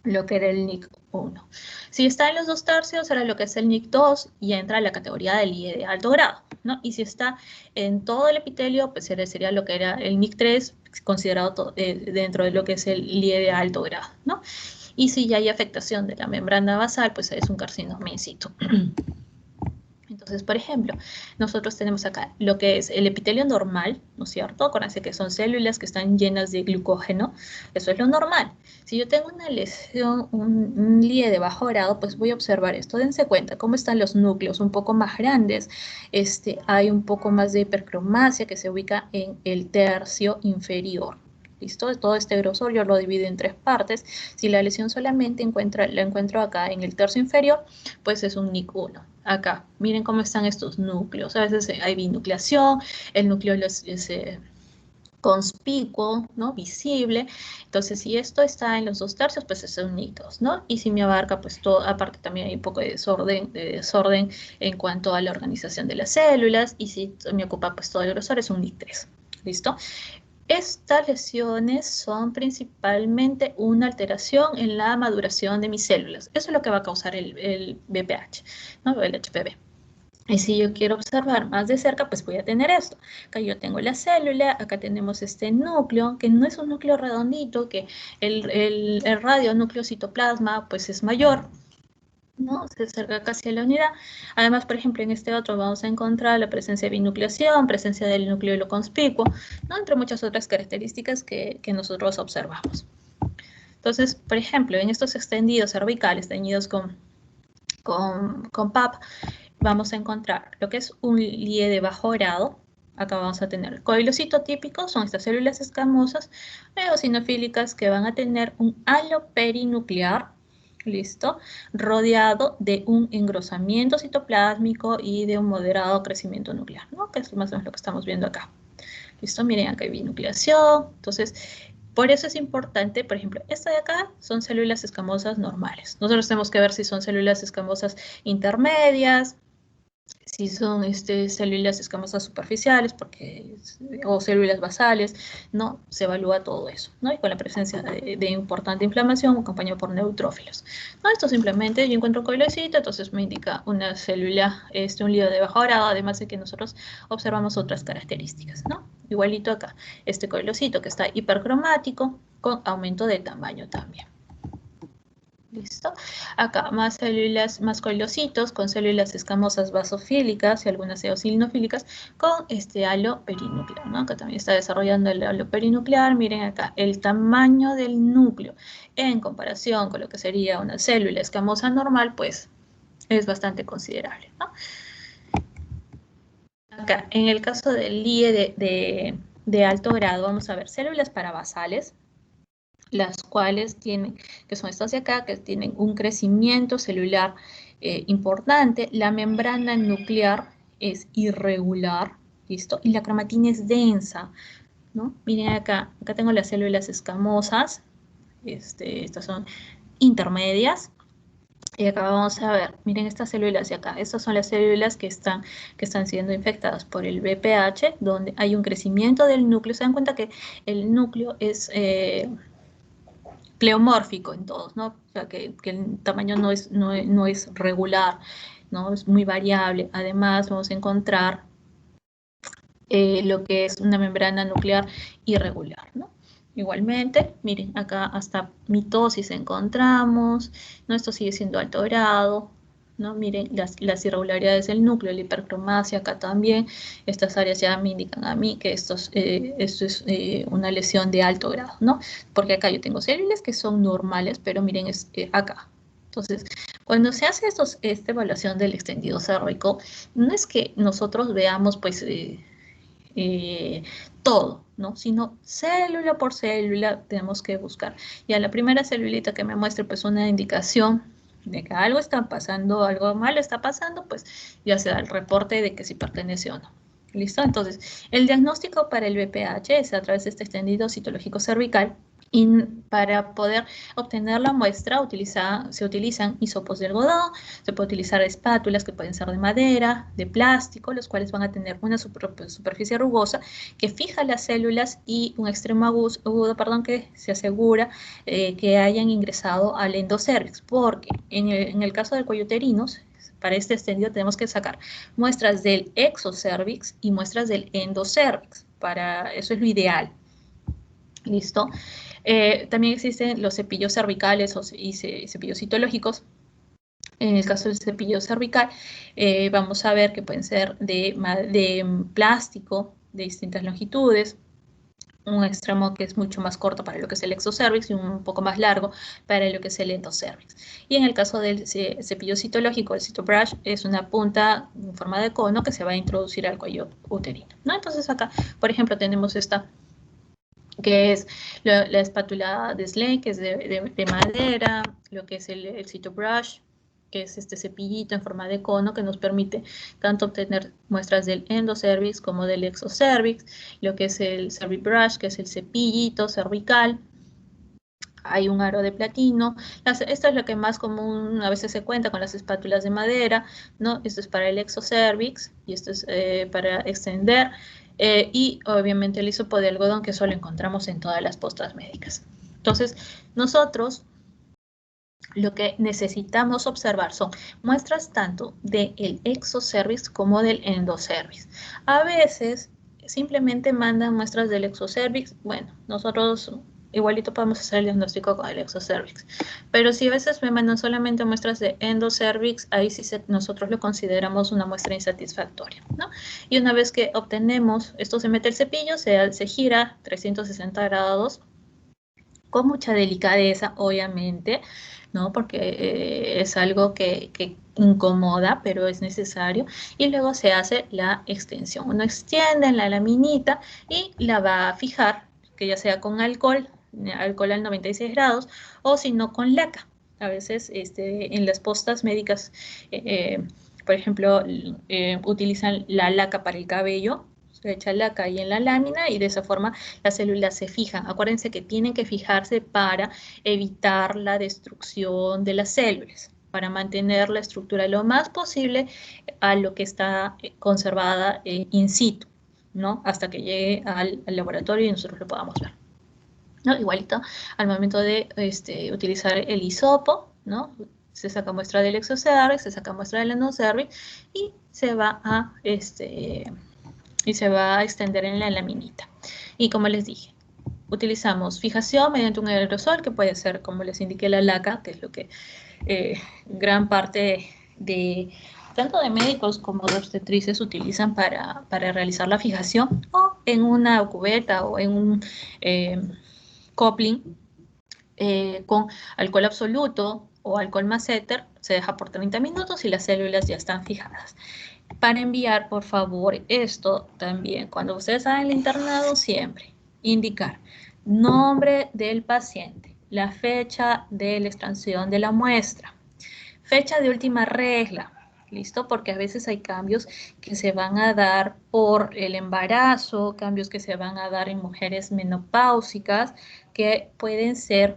lo que era el NIC 1. Si está en los 2/3, era lo que es el NIC 2 y entra a la categoría del LIE de alto grado, ¿no? Y si está en todo el epitelio, pues sería lo que era el NIC 3, considerado dentro de lo que es el LIE de alto grado, ¿no? Y si ya hay afectación de la membrana basal, pues es un carcinoma in situ. Entonces, por ejemplo, nosotros tenemos acá lo que es el epitelio normal, ¿no es cierto? Acuérdense que son células que están llenas de glucógeno, eso es lo normal. Si yo tengo una lesión, un LIE de bajo grado, pues voy a observar esto. Dense cuenta cómo están los núcleos un poco más grandes, hay un poco más de hipercromasia que se ubica en el tercio inferior. ¿Listo? Todo este grosor yo lo divido en 3 partes. Si la lesión solamente la encuentro acá en el tercio inferior, pues es un NIC 1. Acá, miren cómo están estos núcleos. A veces hay binucleación, el núcleo es conspicuo, ¿no? Visible. Entonces, si esto está en los 2/3, pues es un NIC 2, ¿no? Y si me abarca, pues todo, aparte también hay un poco de desorden en cuanto a la organización de las células, y si me ocupa pues todo el grosor, es un NIC 3. ¿Listo? Estas lesiones son principalmente una alteración en la maduración de mis células. Eso es lo que va a causar el BPH, ¿no? El HPV. Y si yo quiero observar más de cerca, pues voy a tener esto. Acá yo tengo la célula, acá tenemos este núcleo, que no es un núcleo redondito, que el radio núcleo citoplasma pues es mayor, ¿no? Se acerca casi a la unidad. Además, por ejemplo, en este otro vamos a encontrar la presencia de binucleación, presencia del núcleo conspicuo, ¿no? Entre muchas otras características que nosotros observamos. Entonces, por ejemplo, en estos extendidos cervicales teñidos con PAP, vamos a encontrar lo que es un LIE de bajo grado. Acá vamos a tener coilocito típico, son estas células escamosas eosinofílicas que van a tener un halo perinuclear, ¿listo? Rodeado de un engrosamiento citoplásmico y de un moderado crecimiento nuclear, ¿no? Que es más o menos lo que estamos viendo acá. ¿Listo? Miren, acá hay binucleación. Entonces, por eso es importante, por ejemplo, esta de acá son células escamosas normales. Nosotros tenemos que ver si son células escamosas intermedias, si son células escamosas superficiales o células basales, ¿no? Se evalúa todo eso, ¿no? Y con la presencia de importante inflamación acompañado por neutrófilos, ¿no? Esto simplemente yo encuentro un coilecito, entonces me indica una célula, un lío de bajo grado, además de que nosotros observamos otras características, ¿no? Igualito acá, este coilocito que está hipercromático con aumento de tamaño también. ¿Listo? Acá más células, más coilocitos con células escamosas basofílicas y algunas eosinofílicas con halo perinuclear, ¿no? Acá también está desarrollando el halo perinuclear. Miren acá, el tamaño del núcleo en comparación con lo que sería una célula escamosa normal, pues es bastante considerable, ¿no? Acá, en el caso del LIE de alto grado, vamos a ver células parabasales, las cuales tienen, que son estas de acá, que tienen un crecimiento celular importante. La membrana nuclear es irregular, ¿listo? Y la cromatina es densa, ¿no? Miren acá, acá tengo las células escamosas, estas son intermedias. Y acá vamos a ver, miren estas células de acá, estas son las células que están siendo infectadas por el VPH, donde hay un crecimiento del núcleo. Se dan cuenta que el núcleo es pleomórfico en todos, ¿no? O sea, que el tamaño no es regular, ¿no? Es muy variable. Además, vamos a encontrar lo que es una membrana nuclear irregular, ¿no? Igualmente, miren, acá hasta mitosis encontramos, ¿no? Esto sigue siendo alto grado, ¿no? Miren las irregularidades del núcleo, la hipercromasia acá también. Estas áreas ya me indican a mí que esto es una lesión de alto grado, ¿no? Porque acá yo tengo células que son normales, pero miren, es acá. Entonces, cuando se hace esta evaluación del extendido cérvico, no es que nosotros veamos, pues, todo, ¿no? Sino célula por célula tenemos que buscar. Y a la primera celulita que me muestre pues una indicación de que algo está pasando, algo malo está pasando, pues ya se da el reporte de que si pertenece o no. ¿Listo? Entonces, el diagnóstico para el VPH es a través de este extendido citológico cervical. Y para poder obtener la muestra se utilizan hisopos de algodón, se puede utilizar espátulas que pueden ser de madera, de plástico, los cuales van a tener una superficie rugosa que fija las células y un extremo agudo, que se asegura que hayan ingresado al endocervix, porque en el caso del cuello uterino, para este extendido tenemos que sacar muestras del exocervix y muestras del endocervix. Para eso es lo ideal. ¿Listo? También existen los cepillos cervicales y cepillos citológicos. En el caso del cepillo cervical, vamos a ver que pueden ser de plástico de distintas longitudes, un extremo que es mucho más corto para lo que es el exocervix y un poco más largo para lo que es el endocervix. Y en el caso del cepillo citológico, el cytobrush, es una punta en forma de cono que se va a introducir al cuello uterino, ¿no? Entonces acá, por ejemplo, tenemos esta que es la espátula de Slane, que es de madera, lo que es el cytobrush, que es este cepillito en forma de cono que nos permite tanto obtener muestras del endocervix como del exocervix, lo que es el cervibrush, que es el cepillito cervical. Hay un aro de platino. Esto es lo que más común a veces se cuenta con las espátulas de madera, ¿no? Esto es para el exocervix y esto es para extender. Y obviamente el hisopo de algodón, que solo encontramos en todas las postas médicas. Entonces, nosotros lo que necesitamos observar son muestras tanto del exocervix como del endocervix. A veces simplemente mandan muestras del exocervix. Bueno, nosotros igualito podemos hacer el diagnóstico con el exocervix. Pero si a veces me mandan solamente muestras de endocervix, ahí sí nosotros lo consideramos una muestra insatisfactoria, ¿no? Y una vez que obtenemos, esto se mete el cepillo, se gira 360 grados, con mucha delicadeza, obviamente, ¿no? Porque es algo que incomoda, pero es necesario. Y luego se hace la extensión. Uno extiende en la laminita y la va a fijar, que ya sea con alcohol al 96 grados, o si no con laca. A veces en las postas médicas, por ejemplo, utilizan la laca para el cabello, echa laca ahí en la lámina y de esa forma las células se fijan. Acuérdense que tienen que fijarse para evitar la destrucción de las células, para mantener la estructura lo más posible a lo que está conservada in situ, ¿no? Hasta que llegue al laboratorio y nosotros lo podamos ver, ¿no? Igualito al momento de utilizar el hisopo, ¿no? Se saca muestra del exocervix, se saca muestra del endocervix y se va a extender en la laminita. Y como les dije, utilizamos fijación mediante un aerosol, que puede ser, como les indiqué, la laca, que es lo que gran parte de tanto de médicos como de obstetrices utilizan para realizar la fijación, o en una cubeta o en un coupling con alcohol absoluto o alcohol más éter, se deja por 30 minutos y las células ya están fijadas. Para enviar, por favor, esto también, cuando ustedes hagan el internado, siempre indicar nombre del paciente, la fecha de la extracción de la muestra, fecha de última regla, ¿listo? Porque a veces hay cambios que se van a dar por el embarazo, cambios que se van a dar en mujeres menopáusicas, que pueden ser,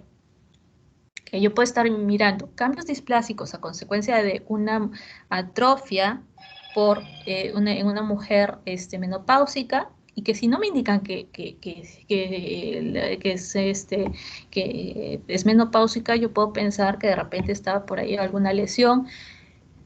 que yo puedo estar mirando cambios displásicos a consecuencia de una atrofia en una mujer menopáusica, y que si no me indican que es menopáusica, yo puedo pensar que de repente está por ahí alguna lesión,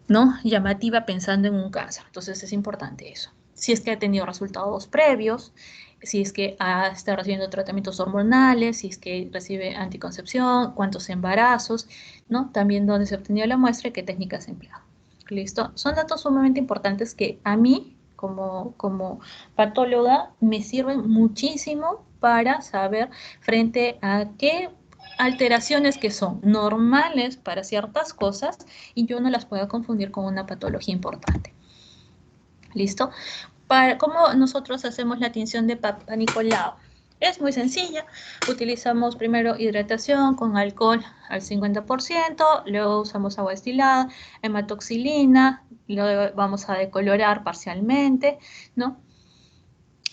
¿no?, llamativa, pensando en un cáncer. Entonces es importante eso. Si es que ha tenido resultados previos, si es que está recibiendo tratamientos hormonales, si es que recibe anticoncepción, cuántos embarazos, ¿no? También dónde se ha obtenido la muestra y qué técnicas ha empleado. ¿Listo? Son datos sumamente importantes que a mí, como patóloga, me sirven muchísimo para saber frente a qué alteraciones que son normales para ciertas cosas y yo no las puedo confundir con una patología importante. ¿Listo? ¿Cómo nosotros hacemos la tinción de Papa Nicolau? Es muy sencilla. Utilizamos primero hidratación con alcohol al 50%, luego usamos agua destilada, hematoxilina, luego vamos a decolorar parcialmente, ¿no?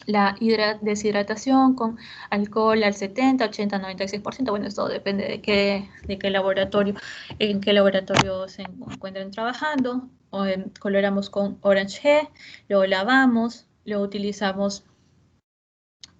La deshidratación con alcohol al 70, 80, 96%. Bueno, esto depende de qué laboratorio, en qué laboratorio se encuentren trabajando. Coloramos con Orange G, luego lavamos, luego utilizamos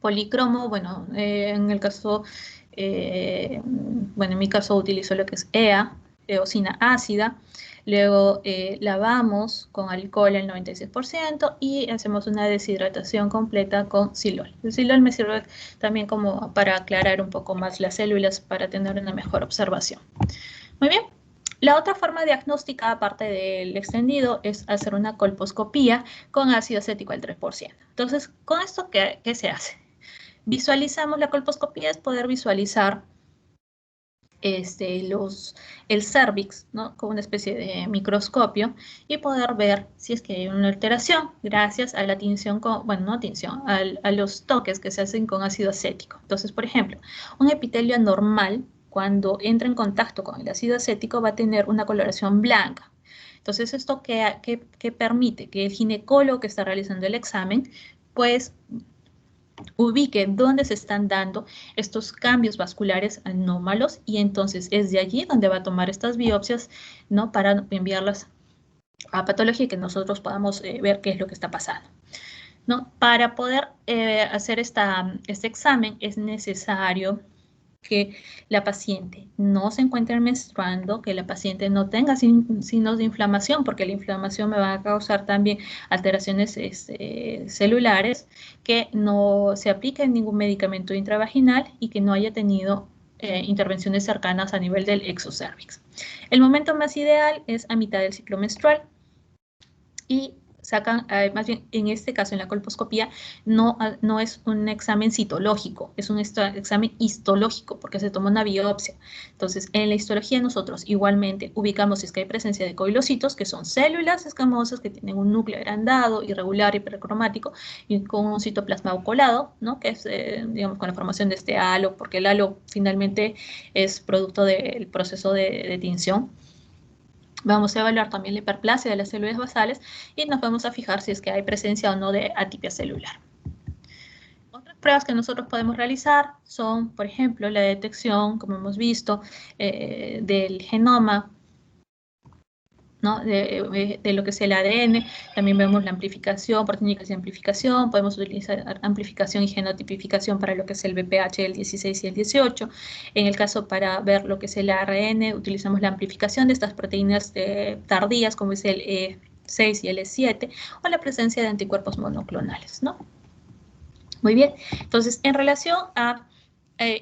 policromo. Bueno, en el caso, en mi caso utilizo lo que es EA, eosina ácida. Luego lavamos con alcohol el 96% y hacemos una deshidratación completa con Silol. El Silol me sirve también como para aclarar un poco más las células para tener una mejor observación. Muy bien. La otra forma diagnóstica, aparte del extendido, es hacer una colposcopía con ácido acético al 3%. Entonces, ¿con esto qué se hace? Visualizamos la colposcopía, es poder visualizar el cervix, ¿no?, con una especie de microscopio y poder ver si es que hay una alteración gracias a la tinción, a los toques que se hacen con ácido acético. Entonces, por ejemplo, un epitelio anormal, cuando entra en contacto con el ácido acético, va a tener una coloración blanca. Entonces, ¿esto qué permite? Que el ginecólogo que está realizando el examen, pues, ubique dónde se están dando estos cambios vasculares anómalos, y entonces es de allí donde va a tomar estas biopsias, ¿no?, para enviarlas a patología y que nosotros podamos ver qué es lo que está pasando, ¿no? Para poder hacer este examen es necesario que la paciente no se encuentre menstruando, que la paciente no tenga signos de inflamación, porque la inflamación me va a causar también alteraciones celulares, que no se aplique ningún medicamento intravaginal y que no haya tenido intervenciones cercanas a nivel del exocervix. El momento más ideal es a mitad del ciclo menstrual y sacan, más bien en este caso en la colposcopía, no es un examen citológico, es un examen histológico porque se toma una biopsia. Entonces, en la histología nosotros igualmente ubicamos si es que hay presencia de coilocitos, que son células escamosas que tienen un núcleo agrandado, irregular, hipercromático y con un citoplasma colado, ¿no?, que es, digamos, con la formación de este halo, porque el halo finalmente es producto del proceso de tinción. Vamos a evaluar también la hiperplasia de las células basales y nos vamos a fijar si es que hay presencia o no de atipia celular. Pruebas que nosotros podemos realizar son, por ejemplo, la detección, como hemos visto, del genoma, ¿no? De lo que es el ADN. También vemos la amplificación, proteínicas de amplificación. Podemos utilizar amplificación y genotipificación para lo que es el VPH, el 16 y el 18. En el caso para ver lo que es el ARN, utilizamos la amplificación de estas proteínas tardías, como es el E6 y el E7, o la presencia de anticuerpos monoclonales, ¿no? Muy bien, entonces en relación a,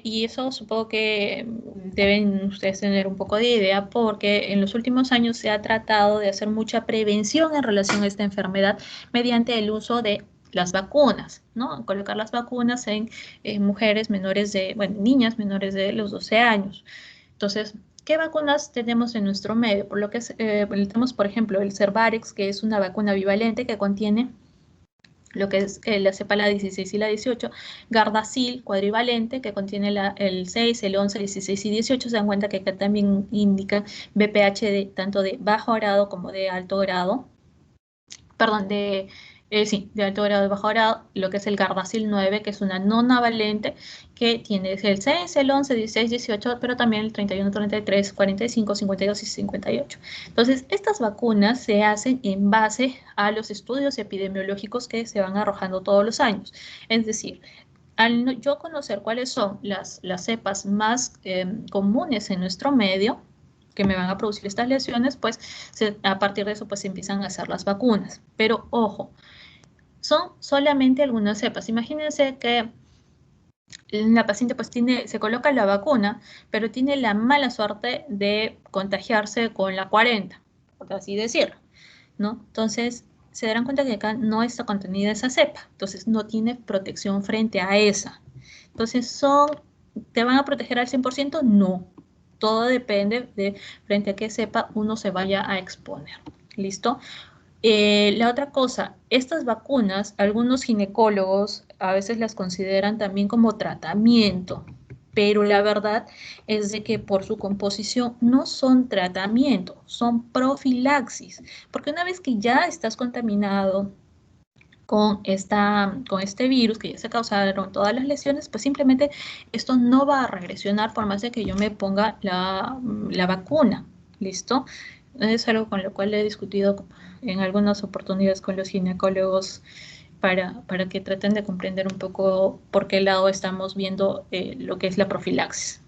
y eso supongo que deben ustedes tener un poco de idea, porque en los últimos años se ha tratado de hacer mucha prevención en relación a esta enfermedad mediante el uso de las vacunas, ¿no? Colocar las vacunas en mujeres menores de, bueno, niñas menores de los 12 años. Entonces, ¿qué vacunas tenemos en nuestro medio? Por lo que tenemos, por ejemplo, el Cervarix, que es una vacuna bivalente que contiene lo que es la cepa la 16 y la 18, Gardasil cuadrivalente, que contiene el 6, el 11, 16 y 18, se dan cuenta que acá también indican BPH tanto de bajo grado como de alto grado, perdón, sí, de alto grado y bajo grado, lo que es el Gardasil 9, que es una nonavalente, que tiene el 6, el 11, 16, 18, pero también el 31, 33, 45, 52 y 58. Entonces, estas vacunas se hacen en base a los estudios epidemiológicos que se van arrojando todos los años. Es decir, al yo conocer cuáles son las cepas más comunes en nuestro medio, que me van a producir estas lesiones, pues a partir de eso pues se empiezan a hacer las vacunas. Pero ojo, son solamente algunas cepas. Imagínense que la paciente pues se coloca la vacuna, pero tiene la mala suerte de contagiarse con la 40, por así decirlo, ¿no? Entonces, se darán cuenta que acá no está contenida esa cepa, entonces no tiene protección frente a esa. Entonces, ¿te van a proteger al 100%? No. Todo depende de frente a qué cepa uno se vaya a exponer. ¿Listo? La otra cosa, estas vacunas, algunos ginecólogos a veces las consideran también como tratamiento, pero la verdad es de que por su composición no son tratamiento, son profilaxis, porque una vez que ya estás contaminado con este virus, que ya se causaron todas las lesiones, pues simplemente esto no va a regresionar por más de que yo me ponga la vacuna, ¿listo? Es algo con lo cual he discutido en algunas oportunidades con los ginecólogos para que traten de comprender un poco por qué lado estamos viendo lo que es la profilaxis.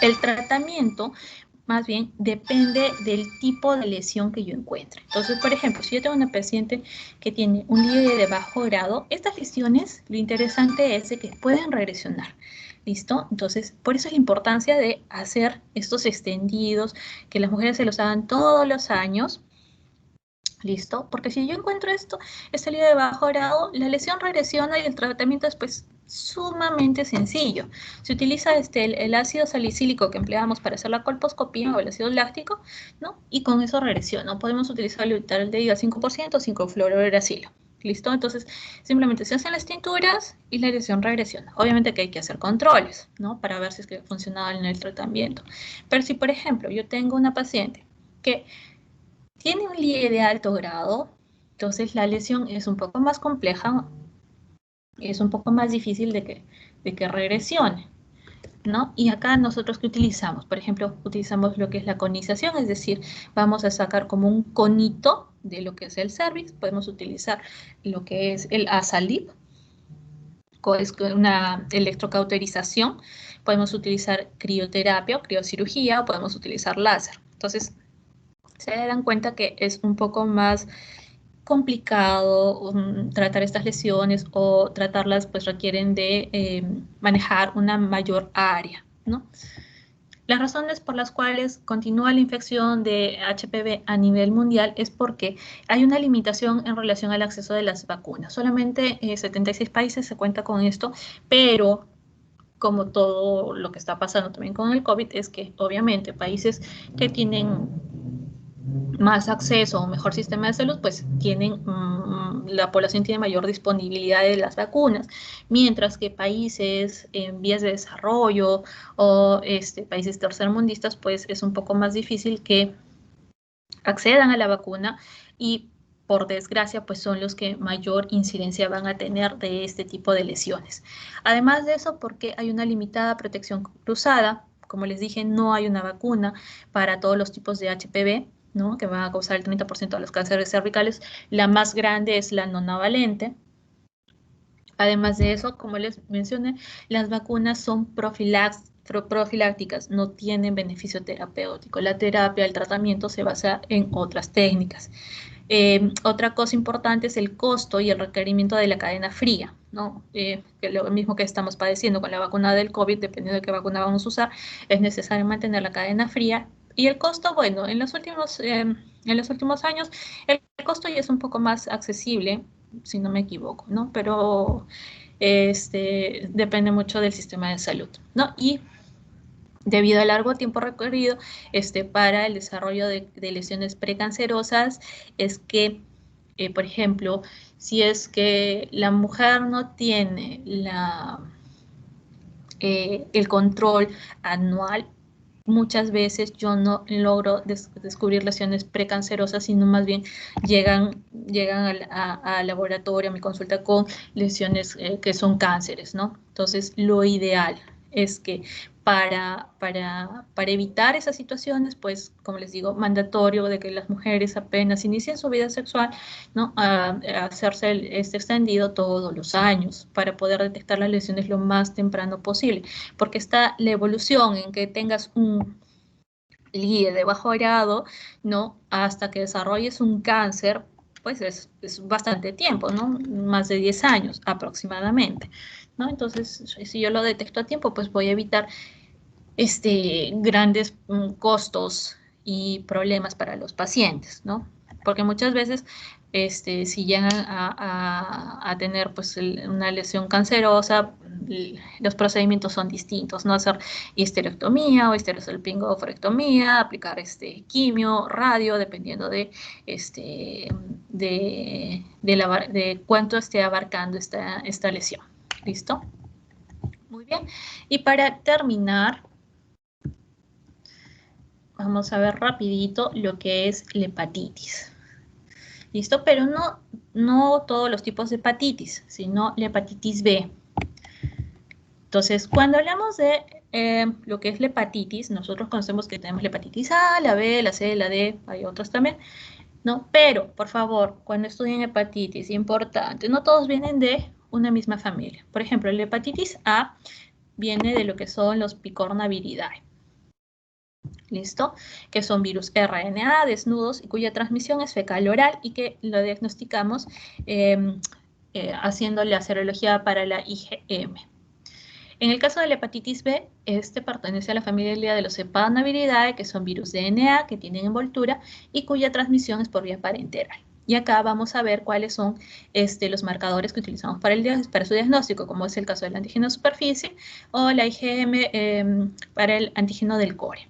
El tratamiento más bien depende del tipo de lesión que yo encuentre. Entonces, por ejemplo, si yo tengo una paciente que tiene un líder de bajo grado, estas lesiones, lo interesante es de que pueden regresionar. ¿Listo? Entonces, por eso es la importancia de hacer estos extendidos, que las mujeres se los hagan todos los años. ¿Listo? Porque si yo encuentro este líder de bajo grado, la lesión regresiona y el tratamiento es pues sumamente sencillo. Se utiliza el ácido salicílico que empleamos para hacer la colposcopía o el ácido láctico, ¿no? Y con eso regresiona. Podemos utilizar el butaldehido al 5% o 5-fluorouracilo. ¿Listo? Entonces, simplemente se hacen las tinturas y la lesión regresiona. Obviamente que hay que hacer controles, ¿no? Para ver si es que ha funcionado en el tratamiento. Pero si, por ejemplo, yo tengo una paciente que tiene un LIE de alto grado, entonces la lesión es un poco más compleja, es un poco más difícil de que regresione, ¿no? Y acá nosotros, ¿qué utilizamos? Por ejemplo, utilizamos lo que es la conización, es decir, vamos a sacar como un conito de lo que es el cervix, podemos utilizar lo que es el ASALIP, es una electrocauterización, podemos utilizar crioterapia o criocirugía, o podemos utilizar láser. Entonces, se darán cuenta que es un poco más complicado tratar estas lesiones, o tratarlas pues requieren de manejar una mayor área, ¿no? Las razones por las cuales continúa la infección de HPV a nivel mundial es porque hay una limitación en relación al acceso de las vacunas. Solamente 76 países se cuenta con esto, pero como todo lo que está pasando también con el COVID, es que obviamente países que tienen más acceso o mejor sistema de salud, pues la población tiene mayor disponibilidad de las vacunas, mientras que países en vías de desarrollo o países tercermundistas, pues es un poco más difícil que accedan a la vacuna, y por desgracia, pues son los que mayor incidencia van a tener de este tipo de lesiones. Además de eso, porque hay una limitada protección cruzada, como les dije, no hay una vacuna para todos los tipos de HPV, ¿no? Que van a causar el 30% de los cánceres cervicales. La más grande es la nonavalente. Además de eso, como les mencioné, las vacunas son profilácticas, no tienen beneficio terapéutico. La terapia, el tratamiento se basa en otras técnicas. Otra cosa importante es el costo y el requerimiento de la cadena fría, ¿no? Que lo mismo que estamos padeciendo con la vacuna del COVID, dependiendo de qué vacuna vamos a usar, es necesario mantener la cadena fría. Y el costo, bueno, en los últimos años, el costo ya es un poco más accesible, si no me equivoco, ¿no? Pero depende mucho del sistema de salud, ¿no? Y debido al largo tiempo recorrido para el desarrollo de lesiones precancerosas, es que, por ejemplo, si es que la mujer no tiene el control anual, muchas veces yo no logro descubrir lesiones precancerosas, sino más bien llegan al laboratorio, a mi consulta, con lesiones que son cánceres, ¿no? Entonces, lo ideal es que para evitar esas situaciones, pues, como les digo, mandatorio de que las mujeres apenas inician su vida sexual, ¿no? A hacerse este extendido todos los años para poder detectar las lesiones lo más temprano posible, porque está la evolución en que tengas un líder de bajo grado, ¿no? Hasta que desarrolles un cáncer, pues es bastante tiempo, ¿no? Más de 10 años aproximadamente, ¿no? Entonces, si yo lo detecto a tiempo, pues voy a evitar grandes costos y problemas para los pacientes, ¿no? Porque muchas veces, si llegan a tener pues una lesión cancerosa, los procedimientos son distintos, ¿no? Hacer histerectomía o histerosalpingoforectomía, aplicar quimio, radio, dependiendo de cuánto esté abarcando esta lesión. ¿Listo? Muy bien. Y para terminar, vamos a ver rapidito lo que es la hepatitis. ¿Listo? Pero no todos los tipos de hepatitis, sino la hepatitis B. Entonces, cuando hablamos de lo que es la hepatitis, nosotros conocemos que tenemos la hepatitis A, la B, la C, la D, hay otras también, ¿no? Pero, por favor, cuando estudien hepatitis, importante, no todos vienen de una misma familia. Por ejemplo, la hepatitis A viene de lo que son los Picornaviridae. ¿Listo? Que son virus RNA desnudos y cuya transmisión es fecal-oral y que lo diagnosticamos haciendo la serología para la IgM. En el caso de la hepatitis B, pertenece a la familia de los Hepanaviridae, que son virus DNA que tienen envoltura y cuya transmisión es por vía parenteral. Y acá vamos a ver cuáles son los marcadores que utilizamos para su diagnóstico, como es el caso del antígeno de superficie o la IgM para el antígeno del core.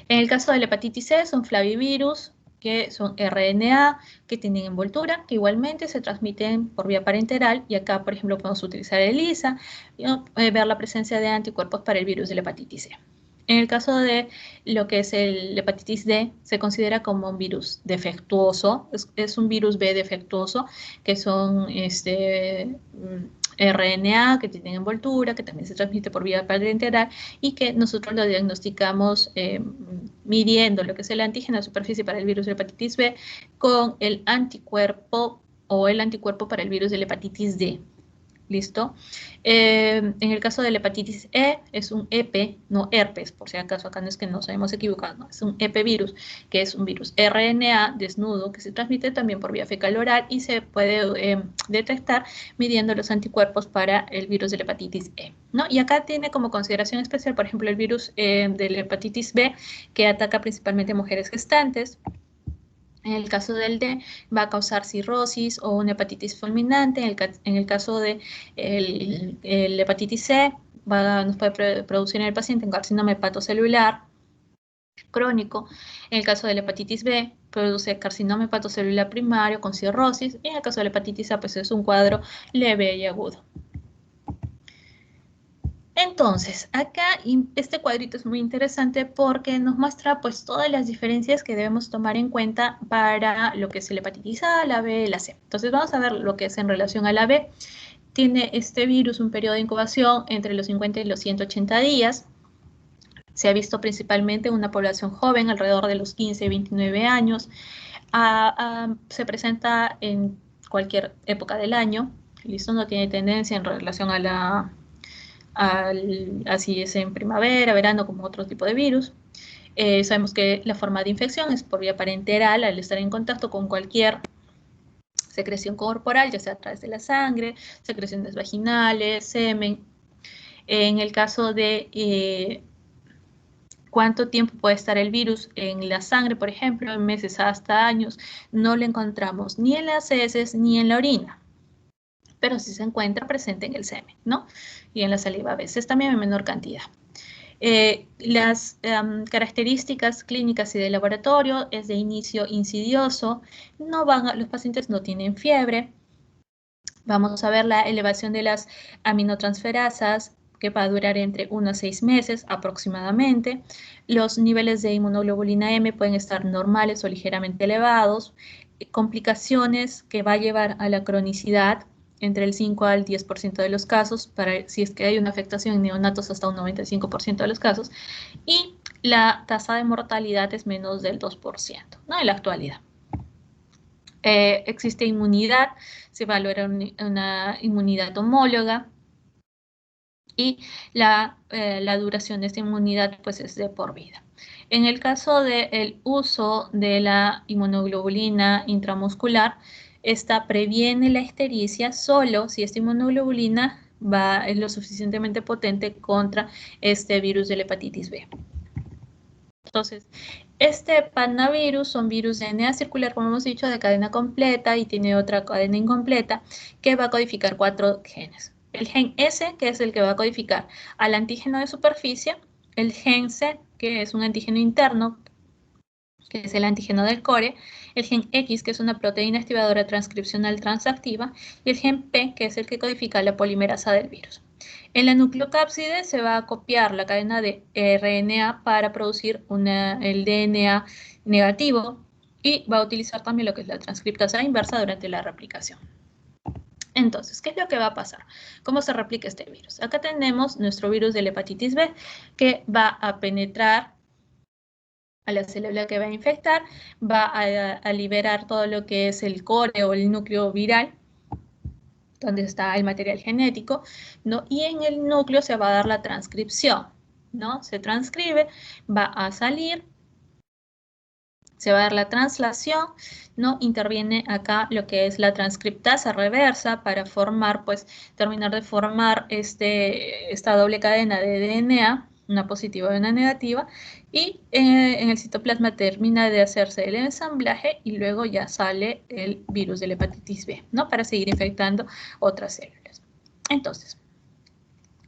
En el caso de la hepatitis C son flavivirus, que son RNA, que tienen envoltura, que igualmente se transmiten por vía parenteral, y acá, por ejemplo, podemos utilizar ELISA, ver la presencia de anticuerpos para el virus de la hepatitis C. En el caso de lo que es la hepatitis D, se considera como un virus defectuoso, es un virus B defectuoso, que son RNA, que tienen envoltura, que también se transmite por vía parenteral y que nosotros lo diagnosticamos midiendo lo que es el antígeno de superficie para el virus de la hepatitis B con el anticuerpo o el anticuerpo para el virus de la hepatitis D. ¿Listo? En el caso de la hepatitis E es un EP, no herpes, por si acaso acá no es que nos hayamos equivocado, no, es un EP-virus, que es un virus RNA desnudo que se transmite también por vía fecal-oral y se puede detectar midiendo los anticuerpos para el virus de la hepatitis E, ¿no? Y acá tiene como consideración especial, por ejemplo, el virus de la hepatitis B, que ataca principalmente a mujeres gestantes. En el caso del D, va a causar cirrosis o una hepatitis fulminante. En el caso de la hepatitis C, nos puede producir en el paciente un carcinoma hepatocelular crónico. En el caso de la hepatitis B, produce carcinoma hepatocelular primario con cirrosis. Y en el caso de la hepatitis A, pues es un cuadro leve y agudo. Entonces, acá este cuadrito es muy interesante porque nos muestra pues todas las diferencias que debemos tomar en cuenta para lo que es la hepatitis A, la B y la C. Entonces vamos a ver lo que es en relación a la B. Tiene este virus un periodo de incubación entre los 50 y los 180 días. Se ha visto principalmente en una población joven, alrededor de los 15 y 29 años. Se presenta en cualquier época del año. Listo, no tiene tendencia en relación a así es en primavera, verano, como otro tipo de virus. Sabemos que la forma de infección es por vía parenteral al estar en contacto con cualquier secreción corporal, ya sea a través de la sangre, secreciones vaginales, semen. En el caso de cuánto tiempo puede estar el virus en la sangre, por ejemplo, en meses hasta años, no lo encontramos ni en las heces ni en la orina, pero sí se encuentra presente en el semen, ¿no? Y en la saliva a veces también en menor cantidad. Las características clínicas y de laboratorio es de inicio insidioso, los pacientes no tienen fiebre. Vamos a ver la elevación de las aminotransferasas, que va a durar entre 1 a 6 meses aproximadamente. Los niveles de inmunoglobulina M pueden estar normales o ligeramente elevados. Complicaciones que va a llevar a la cronicidad entre el 5 al 10% de los casos, si es que hay una afectación en neonatos hasta un 95% de los casos, y la tasa de mortalidad es menos del 2%, ¿no? En la actualidad. Existe inmunidad, se valora una inmunidad homóloga, y la duración de esta inmunidad pues es de por vida. En el caso del uso de la inmunoglobulina intramuscular, esta previene la ictericia solo si esta inmunoglobulina es lo suficientemente potente contra este virus de la hepatitis B. Entonces, este panavirus son virus de DNA circular, como hemos dicho, de cadena completa, y tiene otra cadena incompleta que va a codificar 4 genes. El gen S, que es el que va a codificar al antígeno de superficie, el gen C, que es un antígeno interno, que es el antígeno del core, el gen X, que es una proteína activadora transcripcional transactiva, y el gen P, que es el que codifica la polimerasa del virus. En la nucleocápside se va a copiar la cadena de RNA para producir el DNA negativo, y va a utilizar también lo que es la transcriptasa inversa durante la replicación. Entonces, ¿qué es lo que va a pasar? ¿Cómo se replica este virus? Acá tenemos nuestro virus de la hepatitis B, que va a penetrar a la célula que va a infectar, va a liberar todo lo que es el core o el núcleo viral, donde está el material genético, ¿no? Y en el núcleo se va a dar la transcripción, ¿no? Se transcribe, va a salir, se va a dar la translación, ¿no? Interviene acá lo que es la transcriptasa reversa para formar, pues, terminar de formar esta doble cadena de DNA, una positiva y una negativa, y en el citoplasma termina de hacerse el ensamblaje y luego ya sale el virus de la hepatitis B, ¿no? Para seguir infectando otras células. Entonces,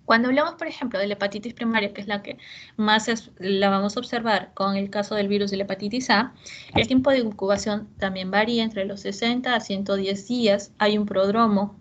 cuando hablamos, por ejemplo, de la hepatitis primaria, que es la que más la vamos a observar con el caso del virus de la hepatitis A, el tiempo de incubación también varía entre los 60 a 110 días. Hay un prodromo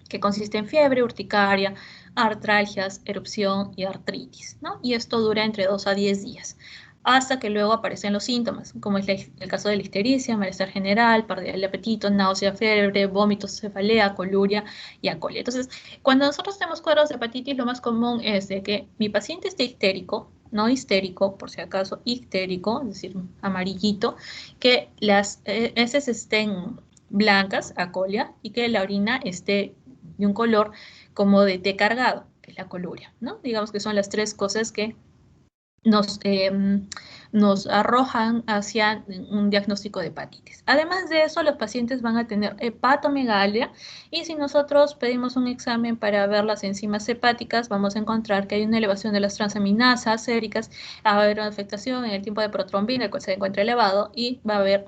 que consiste en fiebre, urticaria, artralgias, erupción y artritis, ¿no? Y esto dura entre 2 a 10 días, hasta que luego aparecen los síntomas, como es el caso de la ictericia, malestar general, pérdida del apetito, náusea, fiebre, vómitos, cefalea, coluria y acolia. Entonces, cuando nosotros tenemos cuadros de hepatitis, lo más común es de que mi paciente esté ictérico, no histérico, por si acaso, ictérico, es decir, amarillito, que las heces estén blancas, acolia, y que la orina esté de un color como de té cargado, que es la coluria, ¿no? Digamos que son las 3 cosas que nos arrojan hacia un diagnóstico de hepatitis. Además de eso, los pacientes van a tener hepatomegalia, y si nosotros pedimos un examen para ver las enzimas hepáticas, vamos a encontrar que hay una elevación de las transaminasas séricas, va a haber una afectación en el tiempo de protrombina, el cual se encuentra elevado, y va a haber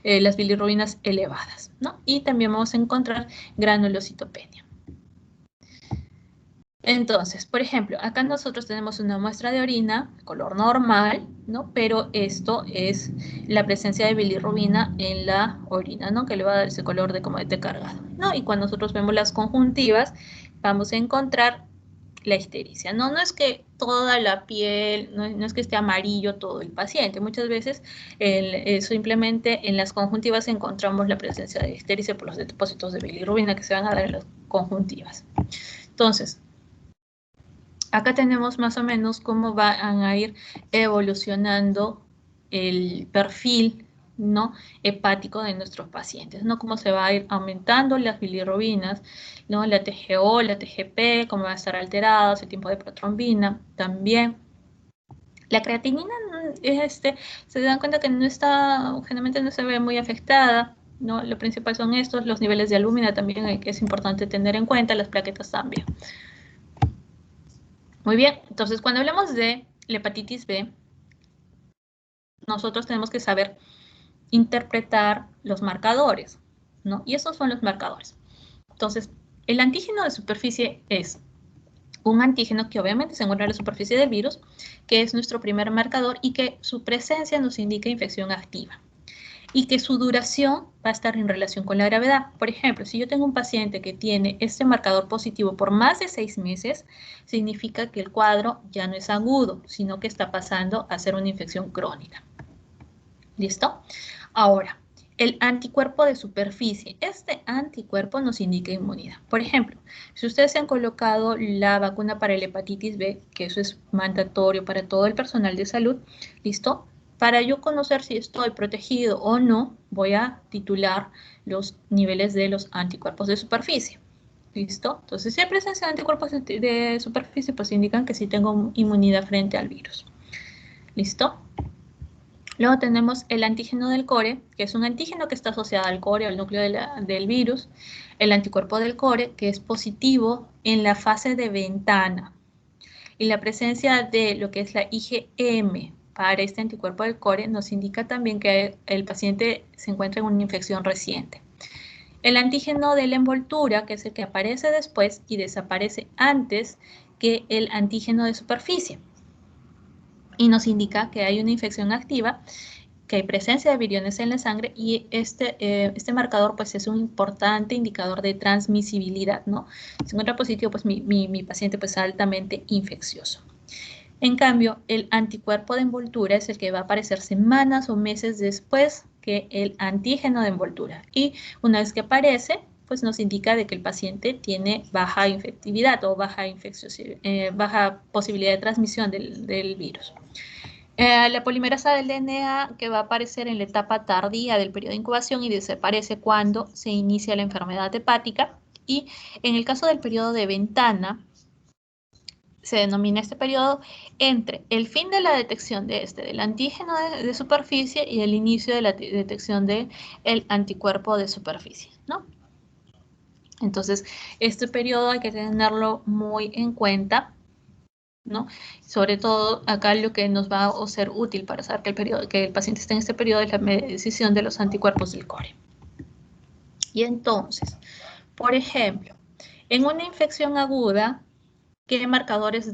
las bilirrubinas elevadas, ¿no? Y también vamos a encontrar granulocitopenia. Entonces, por ejemplo, acá nosotros tenemos una muestra de orina, color normal, ¿no? Pero esto es la presencia de bilirrubina en la orina, ¿no? Que le va a dar ese color de como de té cargado, ¿no? Y cuando nosotros vemos las conjuntivas, vamos a encontrar la ictericia. No es que toda la piel, no es que esté amarillo todo el paciente. Muchas veces simplemente en las conjuntivas encontramos la presencia de ictericia por los depósitos de bilirrubina que se van a dar en las conjuntivas. Entonces, acá tenemos más o menos cómo van a ir evolucionando el perfil, ¿no?, hepático de nuestros pacientes, ¿no? Cómo se va a ir aumentando las bilirrubinas, ¿no? La TGO, la TGP, cómo va a estar alterada, el tiempo de protrombina, también. La creatinina, se dan cuenta que no está, generalmente no se ve muy afectada, ¿no? Lo principal son estos, los niveles de albúmina también que es importante tener en cuenta, las plaquetas también. Muy bien, entonces cuando hablamos de la hepatitis B, nosotros tenemos que saber interpretar los marcadores, ¿no? Y esos son los marcadores. Entonces, el antígeno de superficie es un antígeno que obviamente se encuentra en la superficie del virus, que es nuestro primer marcador y que su presencia nos indica infección activa. Y que su duración va a estar en relación con la gravedad. Por ejemplo, si yo tengo un paciente que tiene este marcador positivo por más de 6 meses, significa que el cuadro ya no es agudo, sino que está pasando a ser una infección crónica. ¿Listo? Ahora, el anticuerpo de superficie. Este anticuerpo nos indica inmunidad. Por ejemplo, si ustedes se han colocado la vacuna para la hepatitis B, que eso es mandatorio para todo el personal de salud, ¿listo? Para yo conocer si estoy protegido o no, voy a titular los niveles de los anticuerpos de superficie. ¿Listo? Entonces, si hay presencia de anticuerpos de superficie, pues indican que sí tengo inmunidad frente al virus. ¿Listo? Luego tenemos el antígeno del core, que es un antígeno que está asociado al core, al núcleo del virus. El anticuerpo del core, que es positivo en la fase de ventana. Y la presencia de lo que es la IgM para este anticuerpo del core nos indica también que el paciente se encuentra en una infección reciente. El antígeno de la envoltura, que es el que aparece después y desaparece antes que el antígeno de superficie. Y nos indica que hay una infección activa, que hay presencia de viriones en la sangre y este marcador pues es un importante indicador de transmisibilidad, ¿no? Si se encuentra positivo, pues mi paciente pues es altamente infeccioso. En cambio, el anticuerpo de envoltura es el que va a aparecer semanas o meses después que el antígeno de envoltura. Y una vez que aparece, pues nos indica de que el paciente tiene baja infectividad o baja posibilidad de transmisión del virus. La polimerasa del DNA que va a aparecer en la etapa tardía del periodo de incubación y desaparece cuando se inicia la enfermedad hepática. Y en el caso del periodo de ventana, se denomina este periodo entre el fin de la detección del antígeno de superficie y el inicio de la detección del anticuerpo de superficie, ¿no? Entonces, este periodo hay que tenerlo muy en cuenta, ¿no? Sobre todo, acá lo que nos va a ser útil para saber que el paciente está en este periodo es la medición de los anticuerpos del core. Y entonces, por ejemplo, en una infección aguda, ¿qué marcadores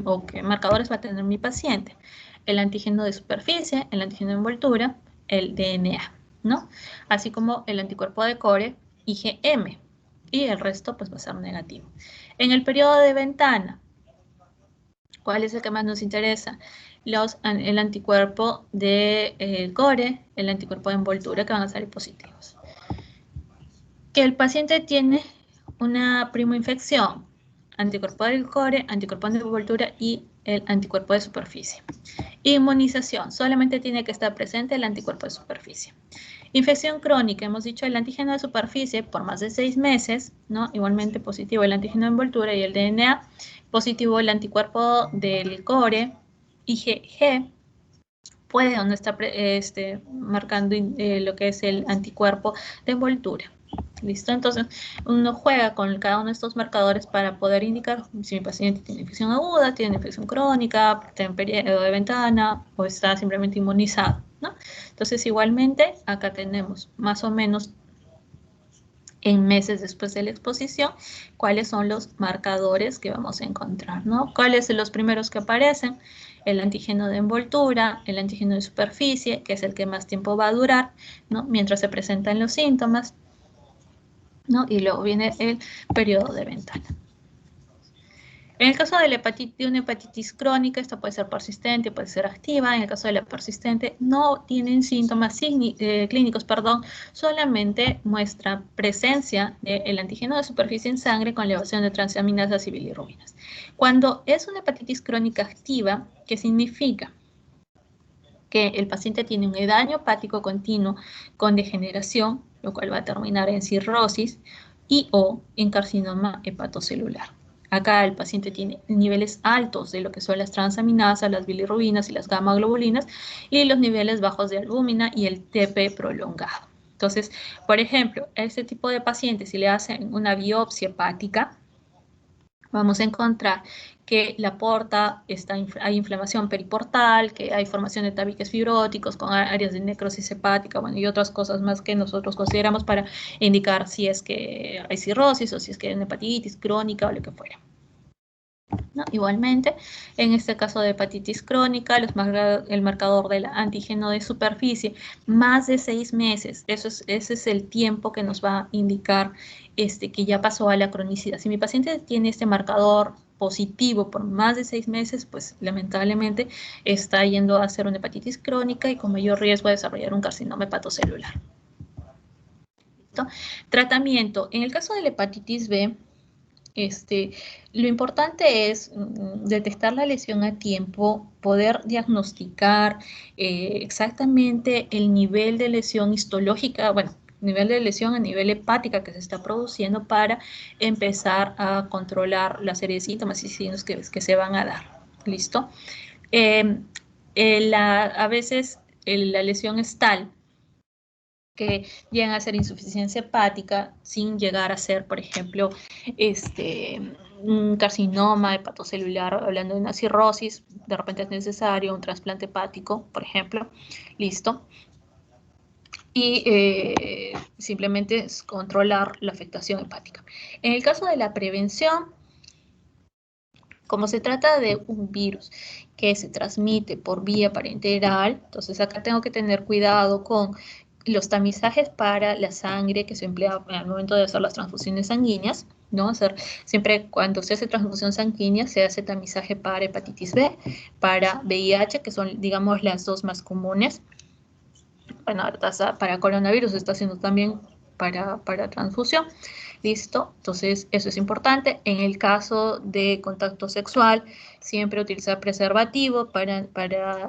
o qué marcadores va a tener mi paciente? El antígeno de superficie, el antígeno de envoltura, el DNA, ¿no? Así como el anticuerpo de core, IgM, y el resto pues va a ser negativo. En el periodo de ventana, ¿cuál es el que más nos interesa? El anticuerpo de core, el anticuerpo de envoltura, que van a salir positivos. Que el paciente tiene una primoinfección, anticuerpo del core, anticuerpo de envoltura y el anticuerpo de superficie. Inmunización, solamente tiene que estar presente el anticuerpo de superficie. Infección crónica, hemos dicho el antígeno de superficie por más de 6 meses, ¿no? Igualmente positivo el antígeno de envoltura y el DNA, positivo el anticuerpo del core, IgG, puede o no estar marcando lo que es el anticuerpo de envoltura. ¿Listo? Entonces, uno juega con cada uno de estos marcadores para poder indicar si mi paciente tiene infección aguda, tiene infección crónica, está en periodo de ventana o está simplemente inmunizado, ¿no? Entonces, igualmente, acá tenemos más o menos en meses después de la exposición, cuáles son los marcadores que vamos a encontrar, ¿no? ¿Cuáles son los primeros que aparecen? El antígeno de envoltura, el antígeno de superficie, que es el que más tiempo va a durar, ¿no? Mientras se presentan los síntomas, ¿no? Y luego viene el periodo de ventana. En el caso de una hepatitis crónica, esta puede ser persistente, puede ser activa. En el caso de la persistente, no tienen síntomas clínicos, solamente muestra presencia del antígeno de superficie en sangre con elevación de transaminasas y bilirrubinas. Cuando es una hepatitis crónica activa, ¿qué significa? Que el paciente tiene un daño hepático continuo con degeneración, lo cual va a terminar en cirrosis y o en carcinoma hepatocelular. Acá el paciente tiene niveles altos de lo que son las transaminasas, las bilirrubinas y las gamma globulinas, y los niveles bajos de albúmina y el TP prolongado. Entonces, por ejemplo, a este tipo de pacientes, si le hacen una biopsia hepática, vamos a encontrar que la porta hay inflamación periportal, que hay formación de tabiques fibróticos con áreas de necrosis hepática, bueno, y otras cosas más que nosotros consideramos para indicar si es que hay cirrosis o si es que hay una hepatitis crónica o lo que fuera. ¿No? Igualmente, en este caso de hepatitis crónica, el marcador del antígeno de superficie, más de 6 meses, ese es el tiempo que nos va a indicar que ya pasó a la cronicidad. Si mi paciente tiene este marcador positivo por más de 6 meses, pues lamentablemente está yendo a hacer una hepatitis crónica y con mayor riesgo de desarrollar un carcinoma hepatocelular. ¿Listo? Tratamiento. En el caso de la hepatitis B, lo importante es detectar la lesión a tiempo, poder diagnosticar exactamente el nivel de lesión histológica, bueno, nivel de lesión a nivel hepática que se está produciendo para empezar a controlar la serie de síntomas y signos que se van a dar. ¿Listo? A veces la lesión es tal que llegan a ser insuficiencia hepática sin llegar a ser, por ejemplo, un carcinoma hepatocelular, hablando de una cirrosis, de repente es necesario un trasplante hepático, por ejemplo, listo. Y simplemente es controlar la afectación hepática. En el caso de la prevención, como se trata de un virus que se transmite por vía parenteral, entonces acá tengo que tener cuidado con los tamizajes para la sangre que se emplea al momento de hacer las transfusiones sanguíneas, ¿no? Siempre cuando se hace transfusión sanguínea se hace tamizaje para hepatitis B, para VIH, que son, digamos, las dos más comunes. Bueno, para coronavirus se está haciendo también para transfusión. ¿Listo? Entonces, eso es importante. En el caso de contacto sexual, siempre utilizar preservativo para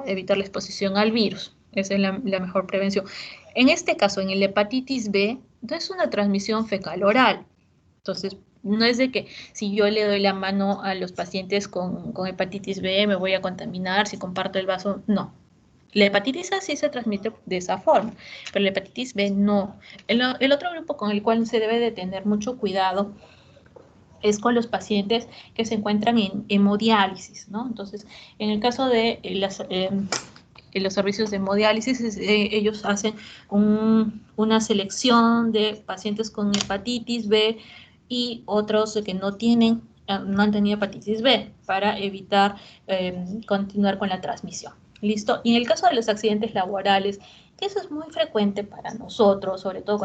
evitar la exposición al virus. Esa es la mejor prevención. En este caso, en el hepatitis B, no es una transmisión fecal-oral. Entonces, no es de que si yo le doy la mano a los pacientes con hepatitis B, me voy a contaminar si comparto el vaso. No. La hepatitis A sí se transmite de esa forma, pero la hepatitis B no. El otro grupo con el cual se debe de tener mucho cuidado es con los pacientes que se encuentran en hemodiálisis, ¿no? Entonces, en el caso de los servicios de hemodiálisis, ellos hacen una selección de pacientes con hepatitis B y otros que no han tenido hepatitis B para evitar continuar con la transmisión. ¿Listo? Y en el caso de los accidentes laborales, que eso es muy frecuente para nosotros, sobre todo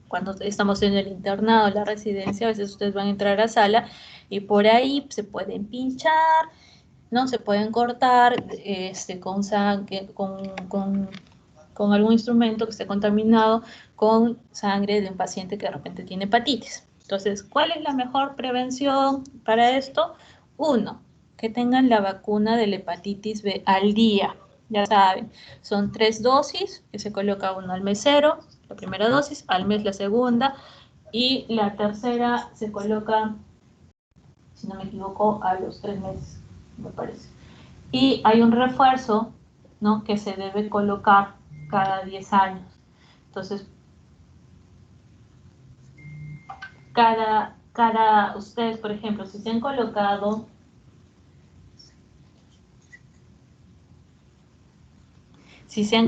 cuando estamos en el internado, en la residencia, a veces ustedes van a entrar a sala y por ahí se pueden pinchar, ¿no? Se pueden cortar con algún instrumento que esté contaminado con sangre de un paciente que de repente tiene hepatitis. Entonces, ¿cuál es la mejor prevención para esto? 1, que tengan la vacuna de la hepatitis B al día. Ya saben, son 3 dosis, que se coloca uno al mes 0, la primera dosis, al mes la segunda, y la tercera se coloca, si no me equivoco, a los 3 meses, me parece. Y hay un refuerzo, ¿no?, que se debe colocar cada 10 años. Entonces, ustedes, por ejemplo, si se han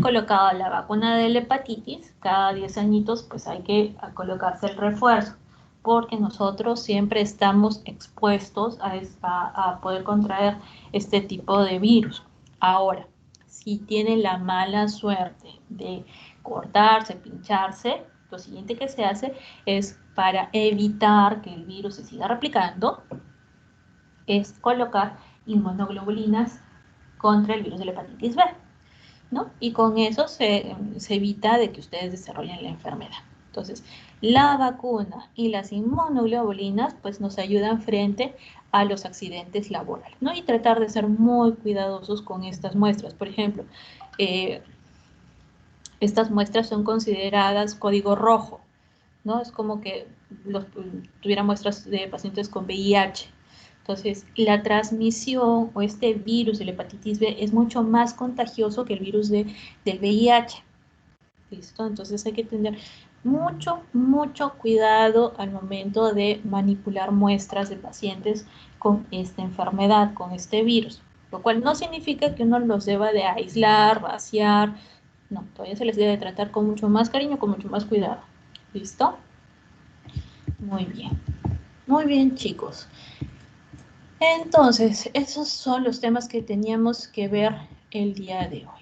colocado la vacuna de la hepatitis, cada 10 añitos, pues hay que colocarse el refuerzo, porque nosotros siempre estamos expuestos a poder contraer este tipo de virus. Ahora, si tienen la mala suerte de cortarse, pincharse, lo siguiente que se hace es, para evitar que el virus se siga replicando, es colocar inmunoglobulinas contra el virus de la hepatitis B, ¿no? Y con eso se evita de que ustedes desarrollen la enfermedad. Entonces, la vacuna y las inmunoglobulinas pues nos ayudan frente a los accidentes laborales, ¿no? Y tratar de ser muy cuidadosos con estas muestras. Por ejemplo, estas muestras son consideradas código rojo, ¿no? Es como que tuviera muestras de pacientes con VIH. Entonces, la transmisión o este virus de la hepatitis B es mucho más contagioso que el virus del VIH. ¿Listo? Entonces hay que tener mucho cuidado al momento de manipular muestras de pacientes con esta enfermedad, con este virus. Lo cual no significa que uno los deba de aislar, vaciar. No, todavía se les debe tratar con mucho más cariño, con mucho más cuidado. ¿Listo? Muy bien. Muy bien, chicos. Entonces, esos son los temas que teníamos que ver el día de hoy.